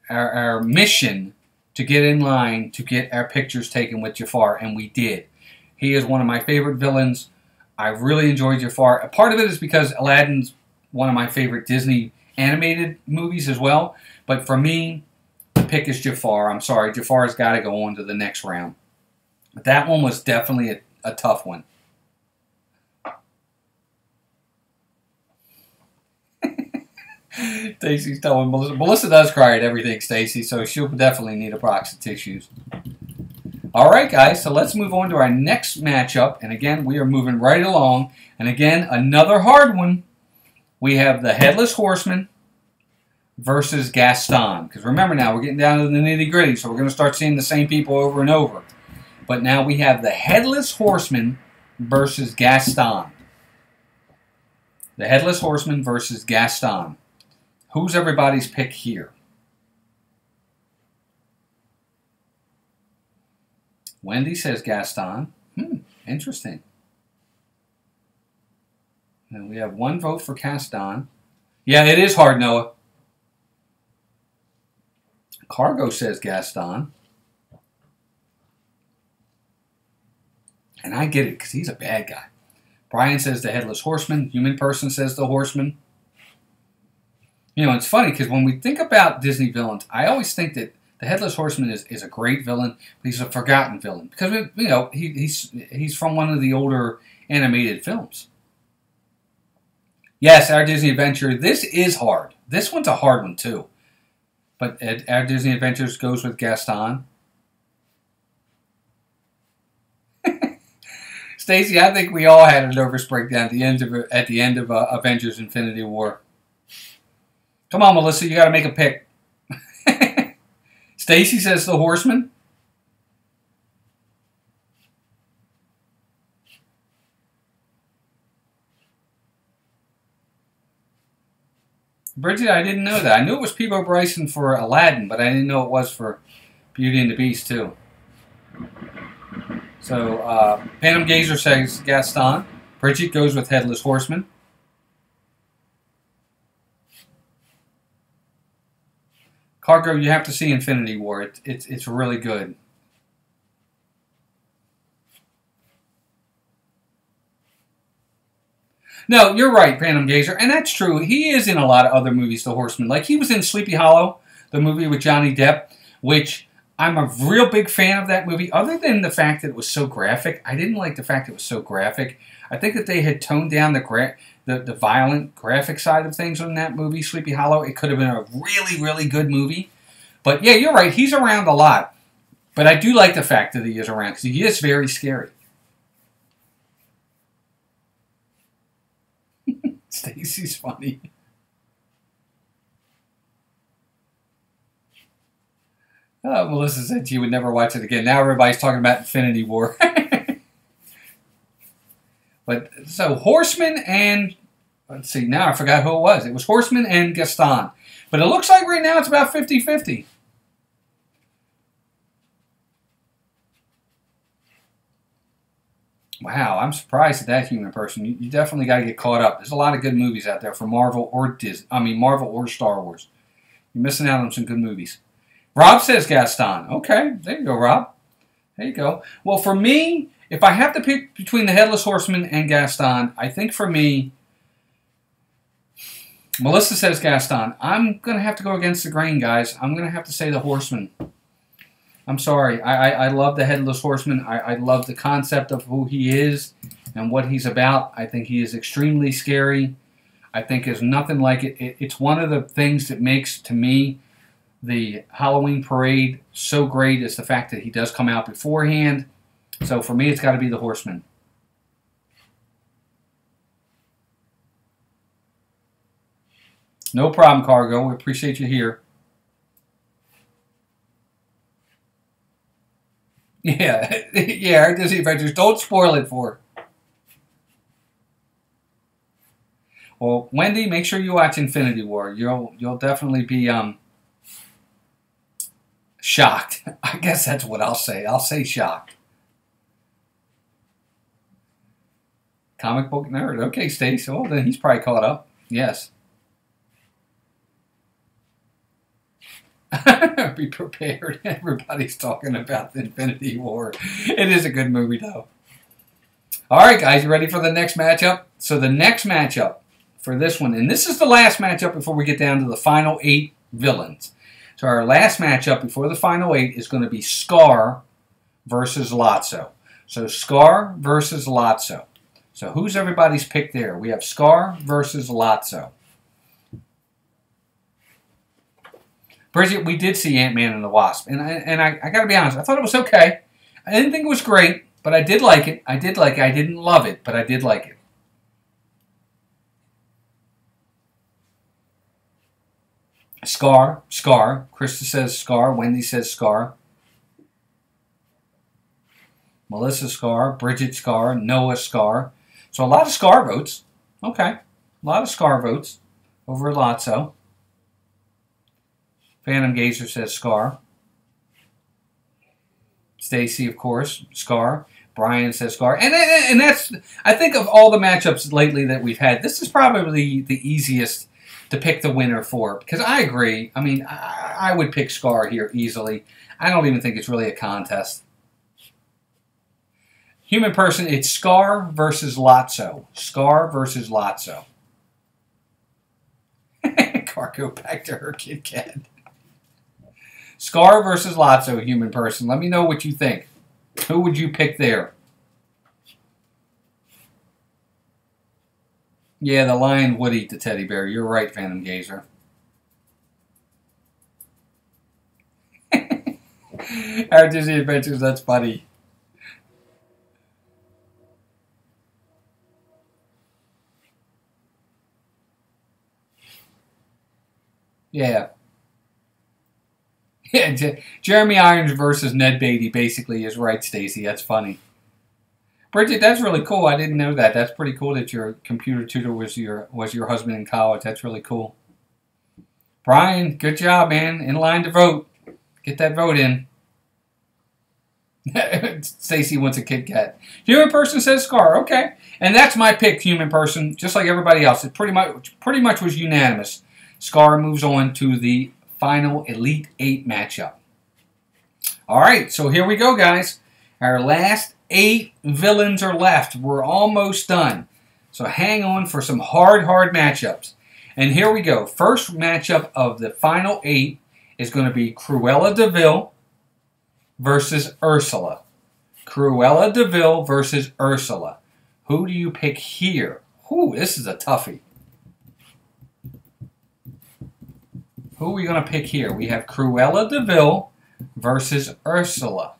our mission to get in line to get our pictures taken with Jafar, and we did. He is one of my favorite villains. I really enjoyed Jafar. A part of it is because Aladdin's one of my favorite Disney animated movies as well. But for me, the pick is Jafar. I'm sorry, Jafar's got to go on to the next round. But that one was definitely a tough one. Stacy's telling Melissa. Melissa does cry at everything, Stacy, so she'll definitely need a box of tissues. All right, guys, so let's move on to our next matchup. And again, we are moving right along. And again, another hard one. We have the Headless Horseman versus Gaston. Because remember now, we're getting down to the nitty-gritty, so we're going to start seeing the same people over and over. But now we have the Headless Horseman versus Gaston. The Headless Horseman versus Gaston. Who's everybody's pick here? Wendy says Gaston. Interesting. And we have one vote for Gaston. Yeah, it is hard, Noah. Cargo says Gaston. And I get it, because he's a bad guy. Brian says the Headless Horseman. Human Person says the Horseman. You know, it's funny, because when we think about Disney villains, I always think that the Headless Horseman is a great villain, but he's a forgotten villain. Because, you know, he's from one of the older animated films. Yes, Our Disney Adventure, this is hard. This one's a hard one, too. But Our Disney Adventures goes with Gaston. Stacy, I think we all had a nervous breakdown at the end of Avengers Infinity War. Come on, Melissa, you got to make a pick. Stacy says the Horseman. Bridget, I didn't know that. I knew it was Peebo Bryson for Aladdin, but I didn't know it was for Beauty and the Beast, too. So, Phantom Gazer says Gaston. Bridget goes with Headless Horseman. Cargo, you have to see Infinity War. It's really good. No, you're right, Phantom Gazer, and that's true. He is in a lot of other movies, the Horseman. Like, he was in Sleepy Hollow, the movie with Johnny Depp, which I'm a real big fan of that movie. Other than the fact that it was so graphic, I didn't like the fact it was so graphic. I think that they had toned down the violent graphic side of things in that movie, Sleepy Hollow. It could have been a really, really good movie. But yeah, you're right. He's around a lot. But I do like the fact that he is around because he is very scary. Stacy's funny. Melissa said she would never watch it again. Now everybody's talking about Infinity War. But so Horseman and let's see, now I forgot who it was. It was Horseman and Gaston. But it looks like right now it's about 50-50. Wow, I'm surprised at that, human person. You definitely got to get caught up. There's a lot of good movies out there for Marvel or Disney. I mean, Marvel or Star Wars. You're missing out on some good movies. Rob says Gaston. Okay, there you go, Rob. There you go. Well, for me, if I have to pick between the Headless Horseman and Gaston, I think for me, Melissa says Gaston. I'm going to have to go against the grain, guys. I'm going to have to say the Horseman. I'm sorry. I love the Headless Horseman. I love the concept of who he is and what he's about. I think he is extremely scary. I think there's nothing like it. It's one of the things that makes, to me, the Halloween parade so great is the fact that he does come out beforehand. So for me, it's got to be the Horseman. No problem, Cargo. We appreciate you here. Yeah, yeah, our Disney Adventures. Don't spoil it for her. Well, Wendy, make sure you watch Infinity War. You'll definitely be shocked. I guess that's what I'll say. I'll say shocked. Comic book nerd. Okay, Stace. Well, then he's probably caught up. Yes. Be prepared. Everybody's talking about the Infinity War. It is a good movie, though. All right, guys, you ready for the next matchup? So the next matchup for this one, and this is the last matchup before we get down to the final 8 villains. So our last matchup before the final 8 is going to be Skaar versus Lotso. So Skaar versus Lotso. So who's everybody's pick there? We have Skaar versus Lotso. Bridget, we did see Ant-Man and the Wasp, and I got to be honest, I thought it was okay. I didn't think it was great, but I did like it. I did like it. I didn't love it, but I did like it. Skaar. Krista says Skaar. Wendy says Skaar. Melissa Skaar. Bridget Skaar. Noah Skaar. So a lot of Skaar votes. Okay. A lot of Skaar votes over Lotso. Phantom Gazer says Skaar. Stacy, of course, Skaar. Brian says Skaar. And that's, I think of all the matchups lately that we've had, this is probably the easiest to pick the winner for. Because I agree. I mean, I would pick Skaar here easily. I don't even think it's really a contest. Human person, it's Skaar versus Lotso. Skaar versus Lotso. Cargo back to her Kit Kat. Skaar versus Lotso, human person. Let me know what you think. Who would you pick there? Yeah, the lion would eat the teddy bear. You're right, Phantom Gazer. Our Disney Adventures, that's funny. Yeah. Yeah, Jeremy Irons versus Ned Beatty basically is right, Stacy. That's funny. Bridget, that's really cool. I didn't know that. That's pretty cool that your computer tutor was your husband in college. That's really cool. Brian, good job, man. In line to vote. Get that vote in. Stacy wants a Kit Kat. Human person says Skaar. Okay. And that's my pick, human person, just like everybody else. It pretty much was unanimous. Skaar moves on to the final Elite 8 matchup. Alright, so here we go, guys. Our last 8 villains are left. We're almost done. So hang on for some hard matchups. And here we go. First matchup of the final 8 is going to be Cruella de Vil versus Ursula. Cruella de Vil versus Ursula. Who do you pick here? Ooh, this is a toughie. Who are we going to pick here? We have Cruella de Vil versus Ursula.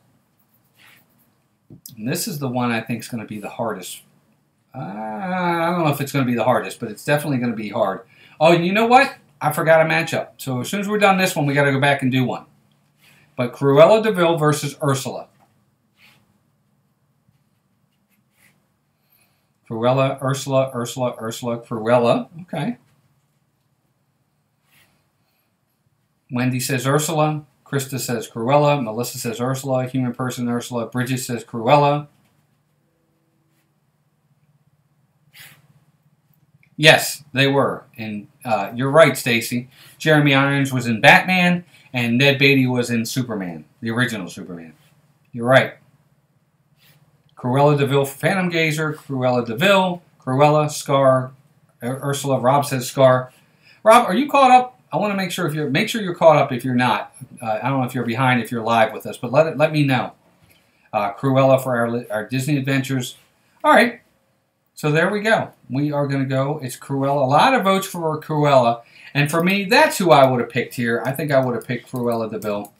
And this is the one I think is going to be the hardest. I don't know if it's going to be the hardest, but it's definitely going to be hard. Oh, and you know what? I forgot a matchup. So as soon as we're done this one, we got to go back and do one. But Cruella de Vil versus Ursula. Cruella, Ursula, Ursula, Ursula, Cruella. Okay. Wendy says Ursula. Krista says Cruella. Melissa says Ursula. Human person Ursula. Bridget says Cruella. Yes, they were. And you're right, Stacy. Jeremy Irons was in Batman, and Ned Beatty was in Superman, the original Superman. You're right. Cruella de Vil for Phantom Gazer. Cruella de Vil. Cruella, Skaar, Ursula. Rob says Skaar. Rob, are you caught up? I want to make sure you're caught up if you're not. I don't know if you're behind if you're live with us, but let me know. Cruella for our Disney adventures. All right. So there we go. We are going to go. It's Cruella. A lot of votes for Cruella. And for me, that's who I would have picked here. I think I would have picked Cruella de Vil.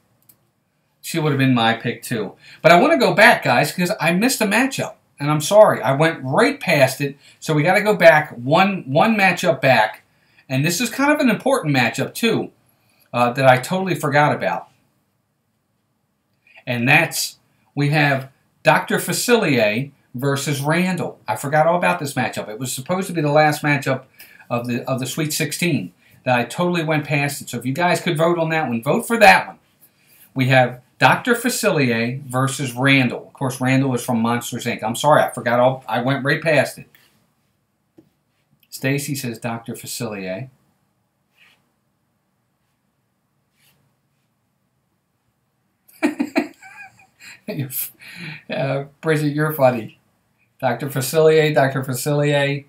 She would have been my pick too. But I want to go back, guys, because I missed a matchup. And I'm sorry. I went right past it. So we got to go back one matchup back. And this is kind of an important matchup too that I totally forgot about. And that's, we have Dr. Facilier versus Randall. I forgot all about this matchup. It was supposed to be the last matchup of the Sweet 16 that I totally went past it. So if you guys could vote on that one, vote for that one. We have Dr. Facilier versus Randall. Of course, Randall is from Monsters, Inc. I'm sorry, I forgot all. I went right past it. Stacy says Dr. Facilier. Bridget, you're funny. Dr. Facilier, Dr. Facilier.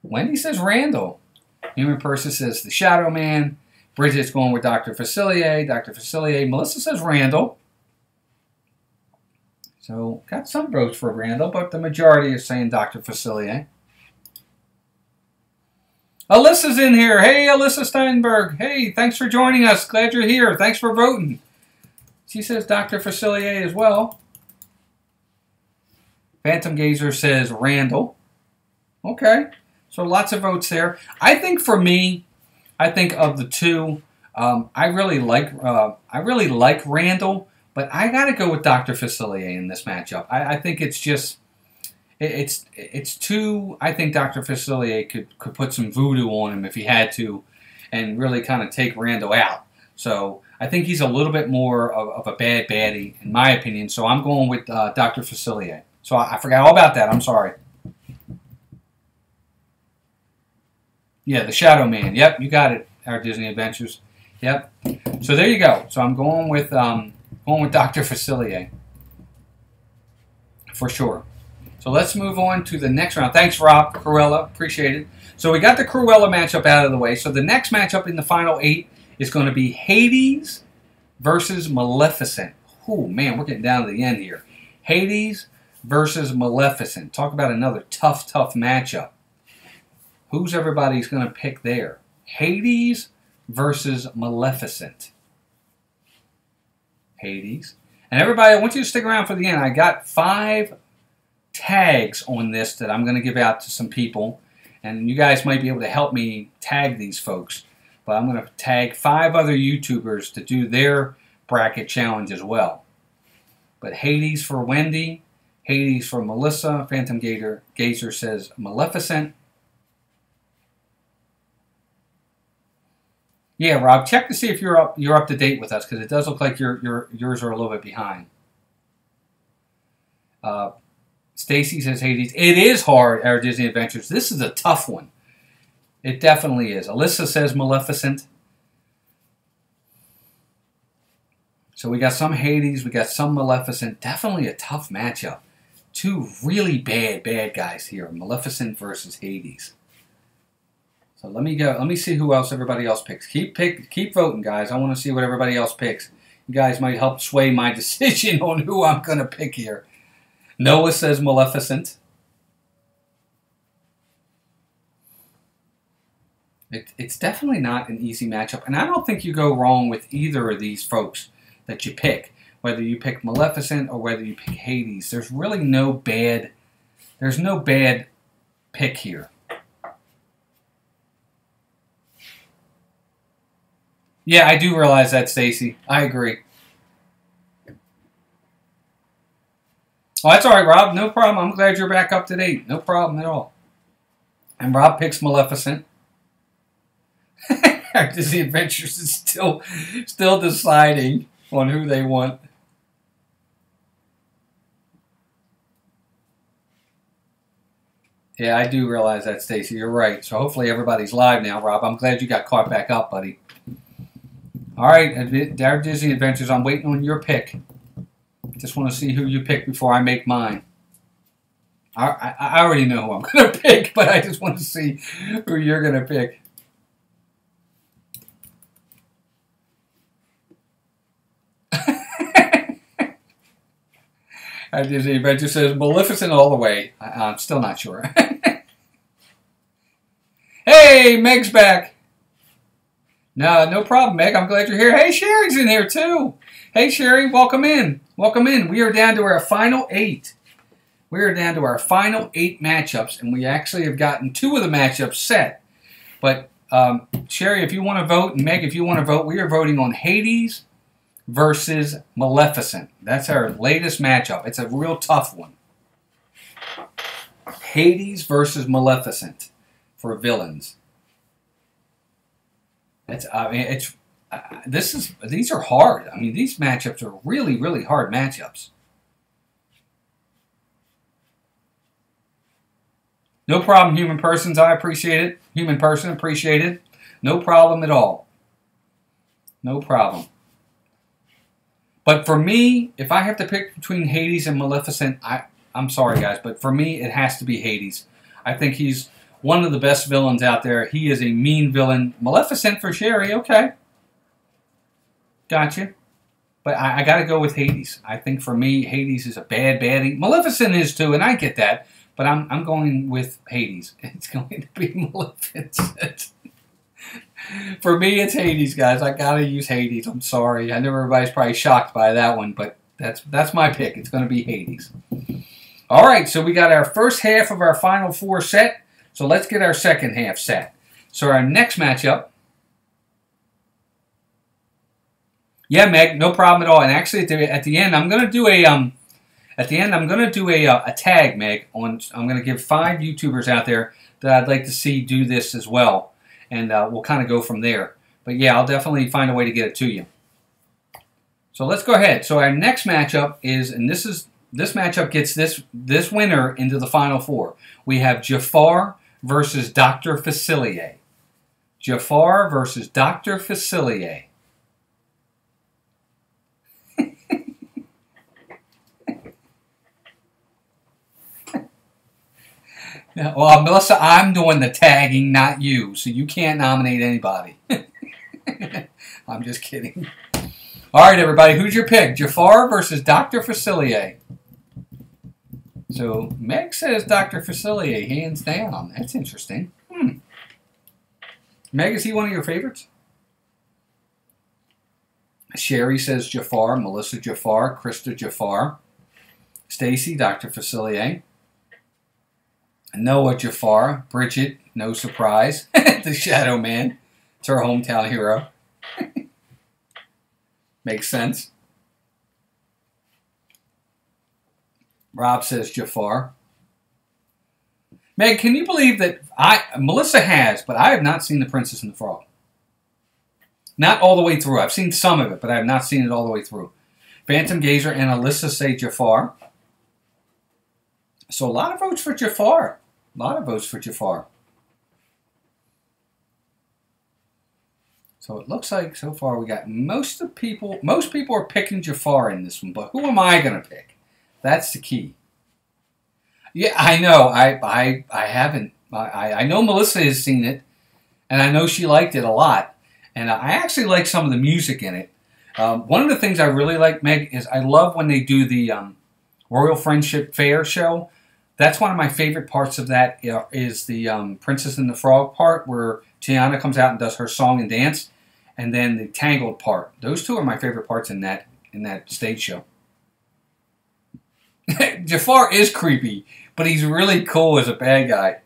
Wendy says Randall. Human person says the Shadow Man. Bridget's going with Dr. Facilier, Dr. Facilier. Melissa says Randall. So, got some votes for Randall, but the majority is saying Dr. Facilier. Alyssa's in here. Hey, Alyssa Steinberg. Hey, thanks for joining us. Glad you're here. Thanks for voting. She says Dr. Facilier as well. Phantom Gazer says Randall. Okay. So lots of votes there. I think for me, I think of the two, I really like Randall, but I got to go with Dr. Facilier in this matchup. I think it's just, it's too. I think Dr. Facilier could put some voodoo on him if he had to, and really kind of take Randall out. So I think he's a little bit more of a bad baddie, in my opinion. So I'm going with Dr. Facilier. So I forgot all about that. I'm sorry. Yeah, the Shadow Man. Yep, you got it. Our Disney Adventures. Yep. So there you go. So I'm going with Dr. Facilier for sure. So let's move on to the next round. Thanks, Rob. Cruella. Appreciate it. So we got the Cruella matchup out of the way. So the next matchup in the final 8 is going to be Hades versus Maleficent. Oh, man, we're getting down to the end here. Hades versus Maleficent. Talk about another tough matchup. Who's everybody's going to pick there? Hades versus Maleficent. Hades. And everybody, I want you to stick around for the end. I got 5 tags on this that I'm going to give out to some people. And you guys might be able to help me tag these folks. But I'm going to tag 5 other YouTubers to do their bracket challenge as well. But Hades for Wendy. Hades for Melissa. Phantom Gazer says Maleficent. Yeah, Rob, check to see if you're up to date with us, because it does look like yours are a little bit behind. Stacy says Hades. It is hard, our Disney Adventures. This is a tough one. It definitely is. Alyssa says Maleficent. So we got some Hades, we got some Maleficent. Definitely a tough matchup. two really bad guys here. Maleficent versus Hades. So let me go. Let me see who else everybody else picks. Keep voting, guys. I want to see what everybody else picks. You guys might help sway my decision on who I'm going to pick here. Noah says Maleficent. It's definitely not an easy matchup. And I don't think you go wrong with either of these folks that you pick. Whether you pick Maleficent or whether you pick Hades. There's really no bad... There's no bad pick here. Yeah, I do realize that, Stacy. I agree. Oh, that's all right, Rob. No problem. I'm glad you're back up to date. No problem at all. And Rob picks Maleficent. Disney Adventures is still deciding on who they want. Yeah, I do realize that, Stacy. You're right. So hopefully everybody's live now, Rob. I'm glad you got caught back up, buddy. All right, our Disney Adventures. I'm waiting on your pick. Just want to see who you pick before I make mine. I already know who I'm going to pick, but I just want to see who you're going to pick. Our Disney Adventure says Maleficent all the way. I'm still not sure. Hey, Meg's back. No problem, Meg. I'm glad you're here. Hey, Sherry's in here too. Hey, Sherry, welcome in. Welcome in. We are down to our final 8. We are down to our final 8 matchups, and we actually have gotten 2 of the matchups set. But Sherry, if you want to vote, and Meg, if you want to vote, we are voting on Hades versus Maleficent. That's our latest matchup. It's a real tough one. Hades versus Maleficent for villains. These are hard. I mean, these matchups are really hard matchups. No problem, human persons. I appreciate it. Human person, appreciate it. No problem at all. No problem. But for me, if I have to pick between Hades and Maleficent, I'm sorry, guys, but for me, it has to be Hades. I think he's one of the best villains out there. He is a mean villain. Maleficent for Sherry, okay. Gotcha. But I got to go with Hades. I think for me, Hades is a bad baddie. Maleficent is too, and I get that. But I'm going with Hades. It's going to be Maleficent. For me, it's Hades, guys. I got to use Hades. I'm sorry. I know everybody's probably shocked by that one, but that's my pick. It's going to be Hades. All right, so we got our first half of our final 4 set. So let's get our second half set. So our next matchup. Yeah, Meg, no problem at all. And actually, at the end, I'm going to do a a tag, Meg. I'm going to give 5 YouTubers out there that I'd like to see do this as well, and we'll kind of go from there. But yeah, I'll definitely find a way to get it to you. So let's go ahead. So our next matchup is, and this matchup gets this winner into the final 4. We have Jafar versus Dr. Facilier. Jafar versus Dr. Facilier. Well, Melissa, I'm doing the tagging, not you, so you can't nominate anybody. I'm just kidding. All right, everybody, who's your pick? Jafar versus Dr. Facilier. So, Meg says Dr. Facilier, hands down. That's interesting. Meg, is he one of your favorites? Sherry says Jafar. Melissa, Jafar. Krista, Jafar. Stacy, Dr. Facilier. Noah, Jafar. Bridget, no surprise. The Shadow Man. It's her hometown hero. Makes sense. Rob says Jafar. Meg, can you believe that Melissa has, but I have not seen The Princess and the Frog. Not all the way through. I've seen some of it, but I have not seen it all the way through. Phantom Gazer and Alyssa say Jafar. So a lot of votes for Jafar. A lot of votes for Jafar. So it looks like so far we got most people are picking Jafar in this one, but who am I going to pick? That's the key. Yeah, I know. I haven't. I know Melissa has seen it, and I know she liked it a lot. And I actually like some of the music in it. One of the things I really like, Meg, is I love when they do the Royal Friendship Fair show. That's one of my favorite parts of that is the Princess and the Frog part, where Tiana comes out and does her song and dance, and then the Tangled part. Those two are my favorite parts in that stage show. Jafar is creepy, but he's really cool as a bad guy.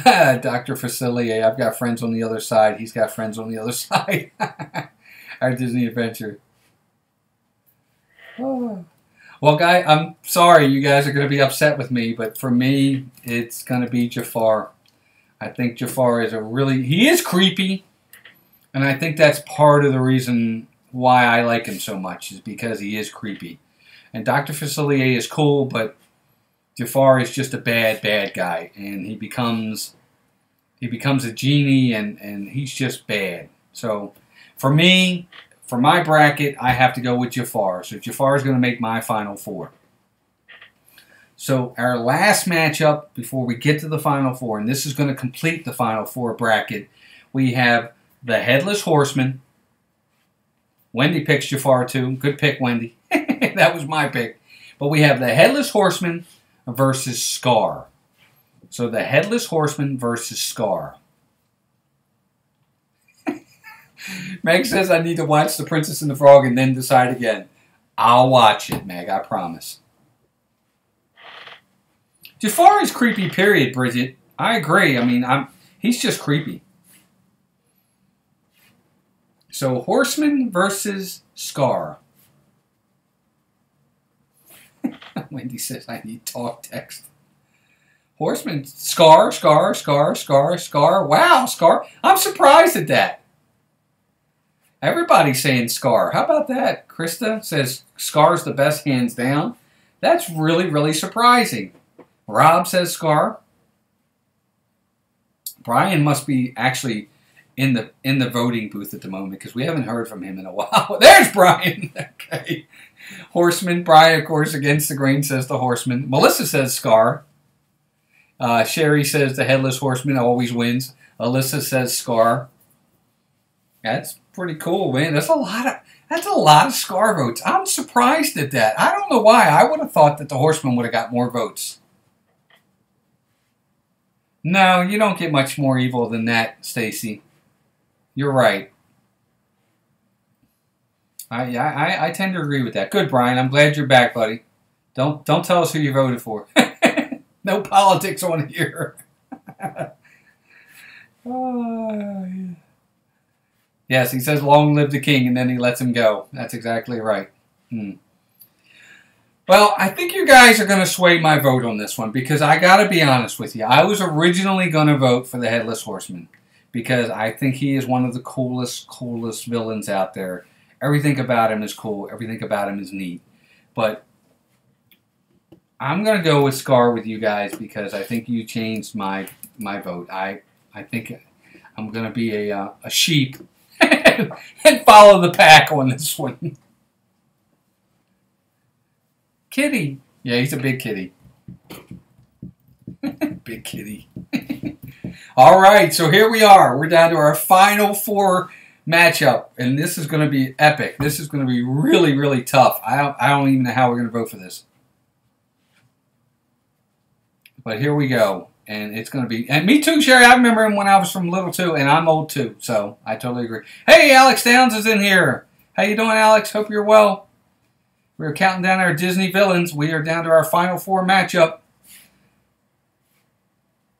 Dr. Facilier, I've got friends on the other side. He's got friends on the other side. Our Disney adventure. Oh. Well, guy, I'm sorry you guys are going to be upset with me, but for me, it's going to be Jafar. I think Jafar is he is creepy, and I think that's part of the reason why I like him so much, is because he is creepy. And Dr. Facilier is cool, but Jafar is just a bad guy, and he becomes a genie, and he's just bad. So, for me, for my bracket, I have to go with Jafar. So Jafar is going to make my Final Four. So our last matchup before we get to the Final Four, and this is going to complete the Final Four bracket, we have the Headless Horseman. Wendy picks Jafar too. Good pick, Wendy. That was my pick. But we have the Headless Horseman versus Skaar. So the Headless Horseman versus Skaar. Meg says I need to watch The Princess and the Frog and then decide again. I'll watch it, Meg, I promise. Jafar is creepy, period, Bridget. I agree. I mean, he's just creepy. So, Horseman versus Skaar. Wendy says I need talk text. Horseman, Skaar. Wow, Skaar. I'm surprised at that. Everybody's saying Skaar. How about that? Krista says Skaar's the best, hands down. That's really surprising. Rob says Skaar. Brian must be actually in the voting booth at the moment because we haven't heard from him in a while. There's Brian. Okay. Horseman. Brian, of course, against the grain says the Horseman. Melissa says Skaar. Sherry says the Headless Horseman always wins. Alyssa says Skaar. That's pretty cool, man. That's a lot of Skaar votes. I'm surprised at that. I don't know why. I would have thought that the Horseman would have got more votes. No, you don't get much more evil than that, Stacy. You're right. I tend to agree with that. Good, Brian. I'm glad you're back, buddy. Don't tell us who you voted for. No politics on here. Yes, he says, long live the king, and then he lets him go. That's exactly right. Well, I think you guys are going to sway my vote on this one, because I got to be honest with you. I was originally going to vote for the Headless Horseman, because I think he is one of the coolest villains out there. Everything about him is cool. Everything about him is neat. But I'm going to go with Skaar with you guys, because I think you changed my vote. I think I'm going to be a sheep and follow the pack on this one. Kitty. Yeah, he's a big kitty. Big kitty. All right, so here we are. We're down to our Final Four matchup, and this is going to be epic. This is going to be really tough. I don't even know how we're going to vote for this. But here we go. And it's going to be... And me too, Sherry. I remember him when I was from little too, and I'm old too. So I totally agree. Hey, Alex Downs is in here. How you doing, Alex? Hope you're well. We're counting down our Disney villains. We are down to our Final Four matchup.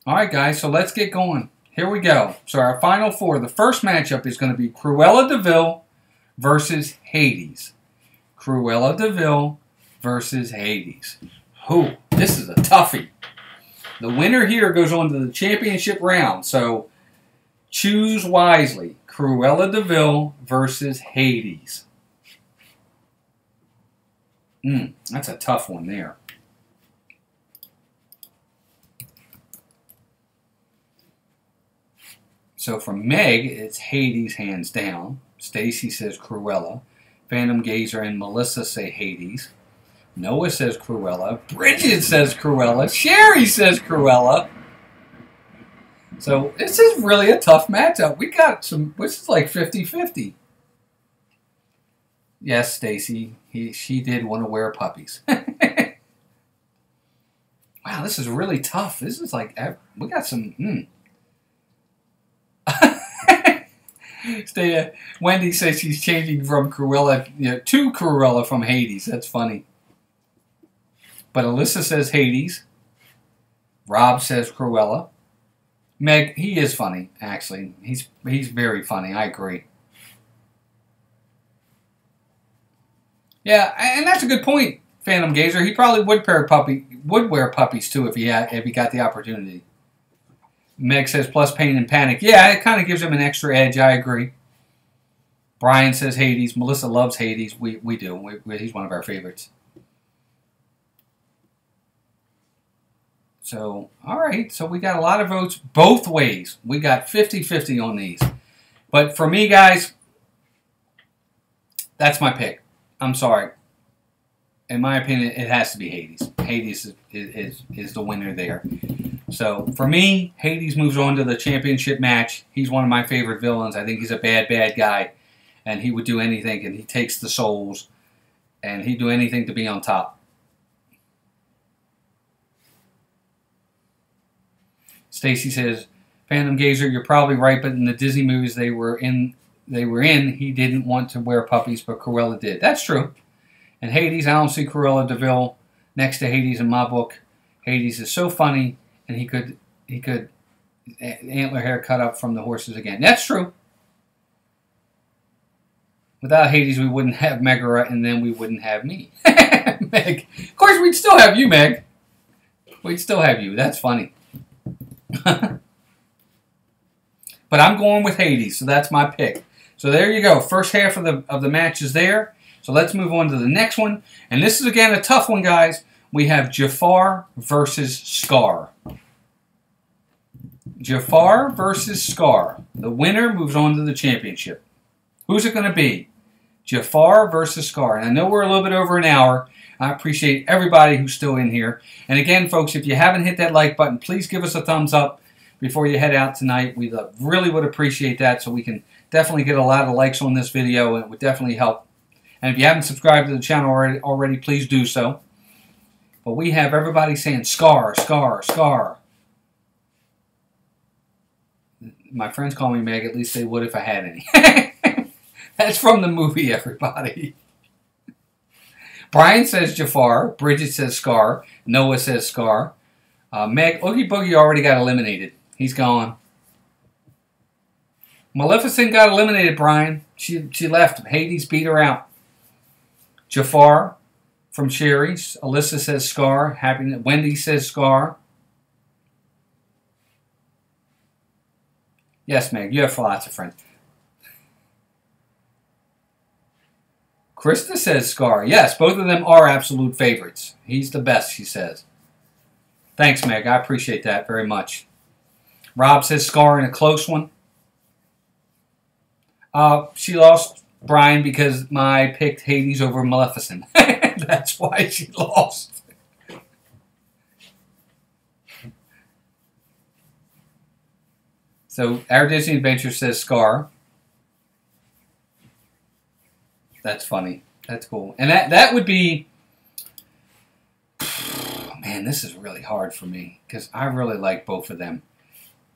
All right, guys. So let's get going. Here we go. So our Final Four. The first matchup is going to be Cruella de Vil versus Hades. Cruella de Vil versus Hades. Who? This is a toughie. The winner here goes on to the championship round, so choose wisely. Cruella de Vil versus Hades. That's a tough one there. So for Meg, it's Hades hands down. Stacy says Cruella. Phantom Gazer and Melissa say Hades. Noah says Cruella. Bridget says Cruella. Sherry says Cruella. So this is really a tough matchup. We got some. This is like 50-50. Yes, Stacy. She did want to wear puppies. Wow, this is really tough. This is like we got some. Wendy says she's changing from Cruella to Cruella from Hades. That's funny. But Alyssa says Hades. Rob says Cruella. Meg, he is funny, actually. He's very funny. I agree. Yeah, and that's a good point, Phantom Gazer. He probably would wear puppies too if he got the opportunity. Meg says plus pain and panic. Yeah, it kind of gives him an extra edge. I agree. Brian says Hades. Melissa loves Hades. We do. He's one of our favorites. So, all right. So we got a lot of votes both ways. We got 50-50 on these. But for me, guys, that's my pick. I'm sorry. In my opinion, it has to be Hades. Hades is the winner there. So, for me, Hades moves on to the championship match. He's one of my favorite villains. I think he's a bad guy. And he would do anything. And he takes the souls. And he'd do anything to be on top. Stacy says, Phantom Gazer, you're probably right, but in the Disney movies they were in, he didn't want to wear puppies, but Cruella did. That's true. And Hades, I don't see Cruella DeVille next to Hades in my book. Hades is so funny, and he could antler hair cut up from the horses again. That's true. Without Hades, we wouldn't have Megara, and then we wouldn't have me. Meg. Of course, we'd still have you, Meg. We'd still have you. That's funny. But I'm going with Hades, so that's my pick. So there you go. First half of the match is there. So let's move on to the next one. And this is, again, a tough one, guys. We have Jafar versus Skaar. Jafar versus Skaar. The winner moves on to the championship. Who's it going to be? Jafar versus Skaar. And I know we're a little bit over an hour. I appreciate everybody who's still in here. And again, folks, if you haven't hit that like button, please give us a thumbs up before you head out tonight. We really would appreciate that, so we can definitely get a lot of likes on this video, and it would definitely help. And if you haven't subscribed to the channel already, please do so. But we have everybody saying Skaar, Skaar, Skaar. My friends call me Meg. At least they would if I had any. That's from the movie, everybody. Brian says Jafar. Bridget says Skaar. Noah says Skaar. Meg, Oogie Boogie already got eliminated. He's gone. Maleficent got eliminated, Brian. She left. Hades beat her out. Jafar from Sherry. Alyssa says Skaar. Wendy says Skaar. Yes, Meg, you have lots of friends. Krista says Skaar. Yes, both of them are absolute favorites. He's the best, she says. Thanks, Meg. I appreciate that very much. Rob says Skaar in a close one. She lost, Brian, because I picked Hades over Maleficent. That's why she lost. So, Our Disney Adventure says Skaar. That's funny. That's cool. And that would be... Man, this is really hard for me, because I really like both of them.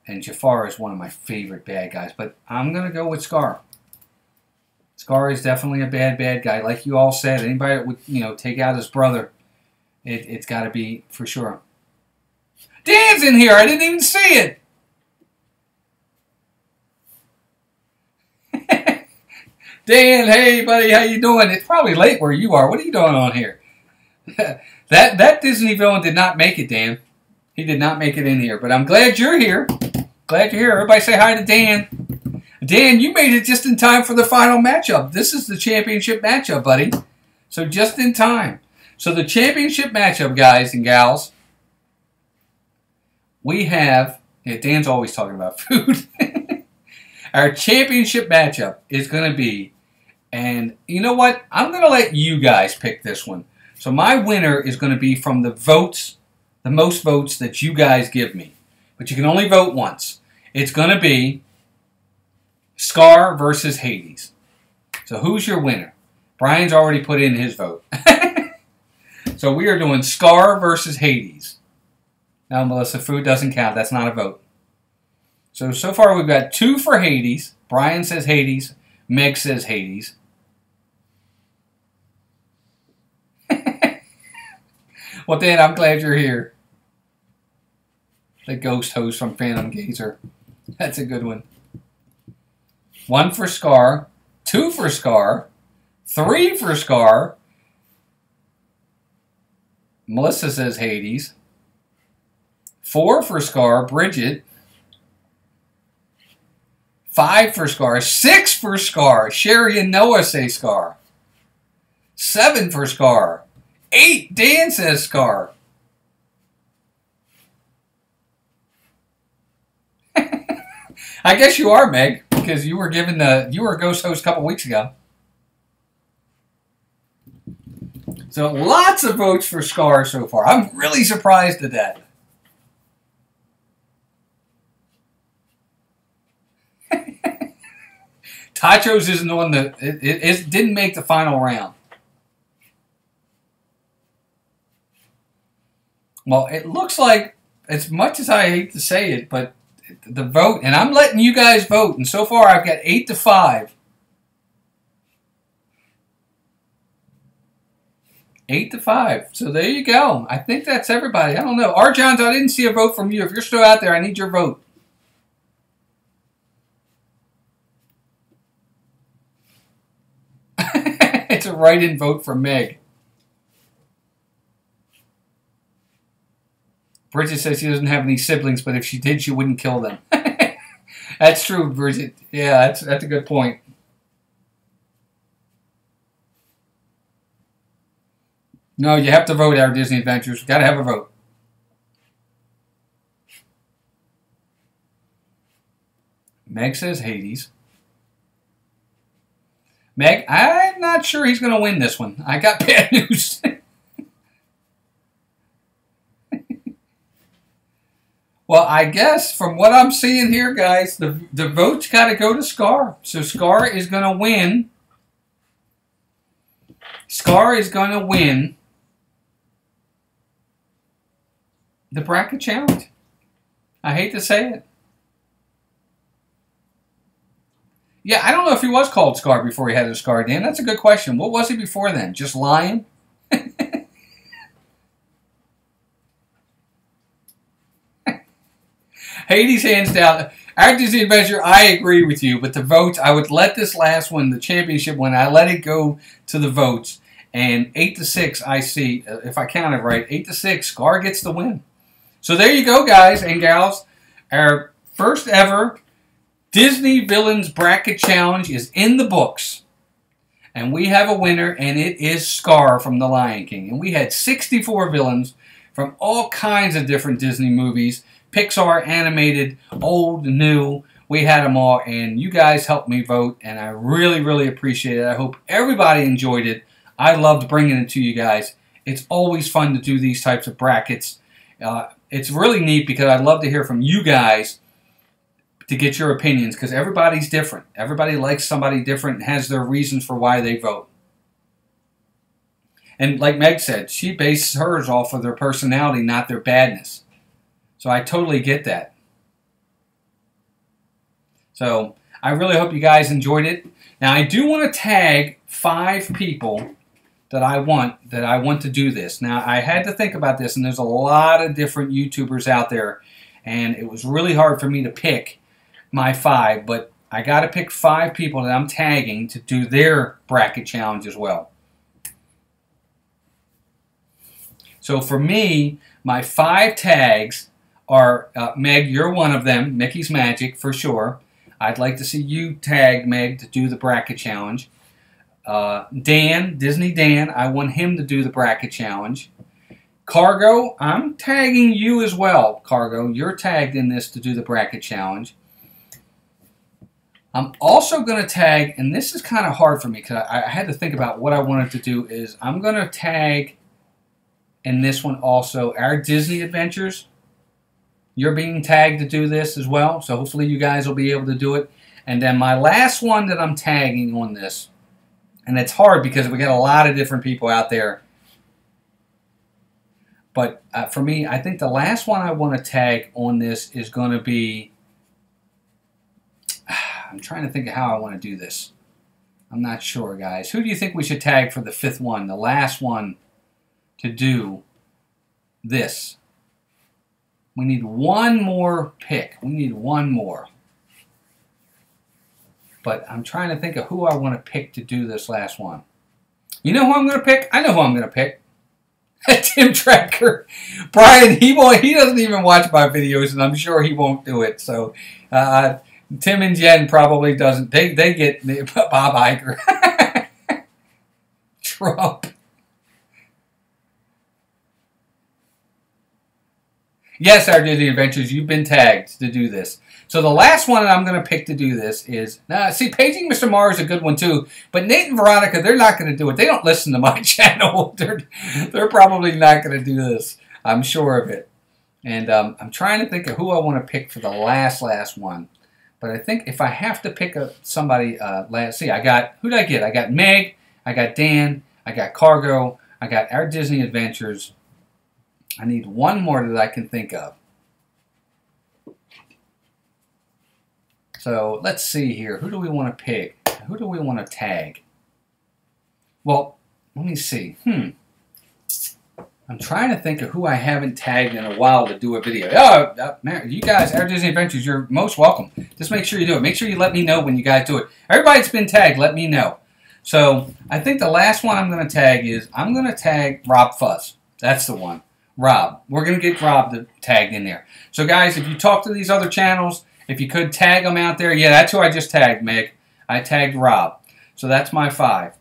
And Jafar is one of my favorite bad guys. But I'm going to go with Skaar. Skaar is definitely a bad guy. Like you all said, anybody that would, take out his brother, it's got to be for sure. Dan's in here. I didn't even see it. Dan, hey buddy, how you doing? It's probably late where you are. What are you doing on here? that Disney villain did not make it, Dan. He did not make it in here. But I'm glad you're here. Glad you're here. Everybody say hi to Dan. Dan, you made it just in time for the final matchup. This is the championship matchup, buddy. So just in time. So the championship matchup, guys and gals, we have... Yeah, Dan's always talking about food. Our championship matchup is going to be, and you know what? I'm going to let you guys pick this one. So my winner is going to be from the votes, the most votes that you guys give me. But you can only vote once. It's going to be Skaar versus Hades. So who's your winner? Brian's already put in his vote. So we are doing Skaar versus Hades. Now, Melissa, food doesn't count. That's not a vote. So far we've got 2 for Hades. Brian says Hades. Meg says Hades. Well, Dan, I'm glad you're here. The ghost host from Phantom Gazer. That's a good one. 1 for Skaar. 2 for Skaar. 3 for Skaar. Melissa says Hades. 4 for Skaar. Bridget. 5 for Skaar. 6 for Skaar. Sherry and Noah say Skaar. 7 for Skaar. 8. Dan says Skaar. I guess you are, Meg, because you were given you were a ghost host a couple weeks ago. So lots of votes for Skaar so far. I'm really surprised at that. Tachos isn't the one that it didn't make the final round. Well, it looks like, as much as I hate to say it, but the vote, and I'm letting you guys vote, and so far I've got 8-5. 8-5. So there you go. I think that's everybody. I don't know. R. Johns, I didn't see a vote from you. If you're still out there, I need your vote. It's a write-in vote for Meg. Bridget says she doesn't have any siblings, but if she did, she wouldn't kill them. That's true, Bridget. Yeah, that's a good point. No, you have to vote, Our Disney Adventures. Got to have a vote. Meg says Hades. Meg, I'm not sure he's going to win this one. I got bad news. Well, I guess from what I'm seeing here, guys, the vote's got to go to Skaar. So Skaar is going to win. Skaar is going to win the bracket challenge. I hate to say it. Yeah, I don't know if he was called Skaar before he had a scar, Dan. That's a good question. What was he before then? Just lying? Hades hands down. Our Disney Adventure, I agree with you, but the votes, I would let this last one, the championship one, I let it go to the votes. And 8-6, I see, if I counted right, 8-6, Skaar gets the win. So there you go, guys and gals. Our first ever Disney Villains Bracket Challenge is in the books. And we have a winner, and it is Skaar from The Lion King. And we had 64 villains from all kinds of different Disney movies. Pixar, animated, old, new. We had them all, and you guys helped me vote, and I really, really appreciate it. I hope everybody enjoyed it. I loved bringing it to you guys. It's always fun to do these types of brackets. It's really neat because I'd love to hear from you guys to get your opinions, because everybody's different. Everybody likes somebody different and has their reasons for why they vote. And like Meg said, she bases hers off of their personality, not their badness. So I totally get that. So I really hope you guys enjoyed it. Now I do want to tag 5 people that I want to do this. Now I had to think about this, and there's a lot of different YouTubers out there, and it was really hard for me to pick my 5, but I got to pick 5 people that I'm tagging to do their bracket challenge as well. So for me, my 5 tags are, Meg, you're one of them, Mickey's Magic, for sure. I'd like to see you tag Meg to do the bracket challenge. Dan, Disney Dan, I want him to do the bracket challenge. Cargo, I'm tagging you as well, Cargo. You're tagged in this to do the bracket challenge. I'm also going to tag, and this is kind of hard for me because I had to think about what I wanted to do, is I'm going to tag in this one also our Disney Adventures. You're being tagged to do this as well, so hopefully you guys will be able to do it. And then my last one that I'm tagging on this, and it's hard because we got a lot of different people out there. But for me, I think the last one I want to tag on this is going to be... I'm trying to think of how I want to do this. I'm not sure, guys. Who do you think we should tag for the 5th one, the last one to do this? We need one more pick. We need one more. But I'm trying to think of who I want to pick to do this last one. You know who I'm going to pick? I know who I'm going to pick. Tim Tracker. Brian, he doesn't even watch my videos, and I'm sure he won't do it. So, Tim and Jen probably doesn't. They get Bob Iger. Trump. Yes, our Disney Adventures, you've been tagged to do this. So the last one I'm going to pick to do this is... see, Paging Mr. Mars is a good one too. But Nate and Veronica, they're not going to do it. They don't listen to my channel. They're probably not going to do this. I'm sure of it. And I'm trying to think of who I want to pick for the last one. But I think if I have to pick somebody... see, I got... Who did I get? I got Meg. I got Dan. I got Cargo. I got our Disney Adventures. I need one more that I can think of. So let's see here. Who do we want to pick? Who do we want to tag? Well, let me see. I'm trying to think of who I haven't tagged in a while to do a video. Oh, man, you guys, our Disney Adventures, you're most welcome. Just make sure you do it. Make sure you let me know when you guys do it. Everybody that's been tagged, let me know. So I think the last one I'm going to tag is, I'm going to tag Rob Fuzz. That's the one. Rob. We're going to get Rob tagged in there. So guys, if you talk to these other channels, if you could tag them out there. Yeah, that's who I just tagged, Meg. I tagged Rob. So that's my 5.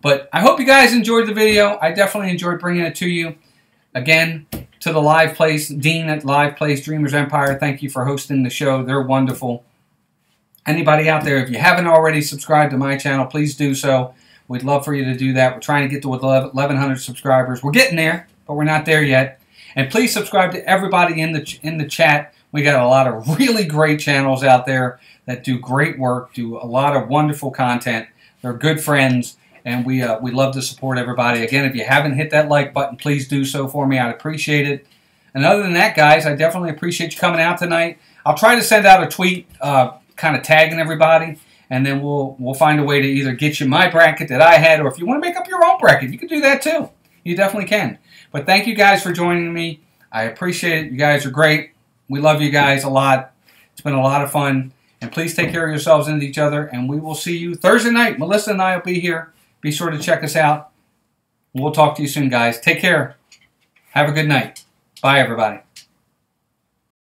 But I hope you guys enjoyed the video. I definitely enjoyed bringing it to you. Again, to the Live Place, Dean at Live Place Dreamers Empire, thank you for hosting the show. They're wonderful. Anybody out there, if you haven't already subscribed to my channel, please do so. We'd love for you to do that. We're trying to get to 1,100 subscribers. We're getting there, but we're not there yet. And please subscribe to everybody in the chat. We got a lot of really great channels out there that do great work, do a lot of wonderful content. They're good friends, and we love to support everybody. Again, if you haven't hit that like button, please do so for me. I'd appreciate it. And other than that, guys, I definitely appreciate you coming out tonight. I'll try to send out a tweet kind of tagging everybody, and then we'll find a way to either get you my bracket that I had, or if you want to make up your own bracket, you can do that too. You definitely can. But thank you guys for joining me. I appreciate it. You guys are great. We love you guys a lot. It's been a lot of fun. And please take care of yourselves and each other. And we will see you Thursday night. Melissa and I will be here. Be sure to check us out. We'll talk to you soon, guys. Take care. Have a good night. Bye, everybody.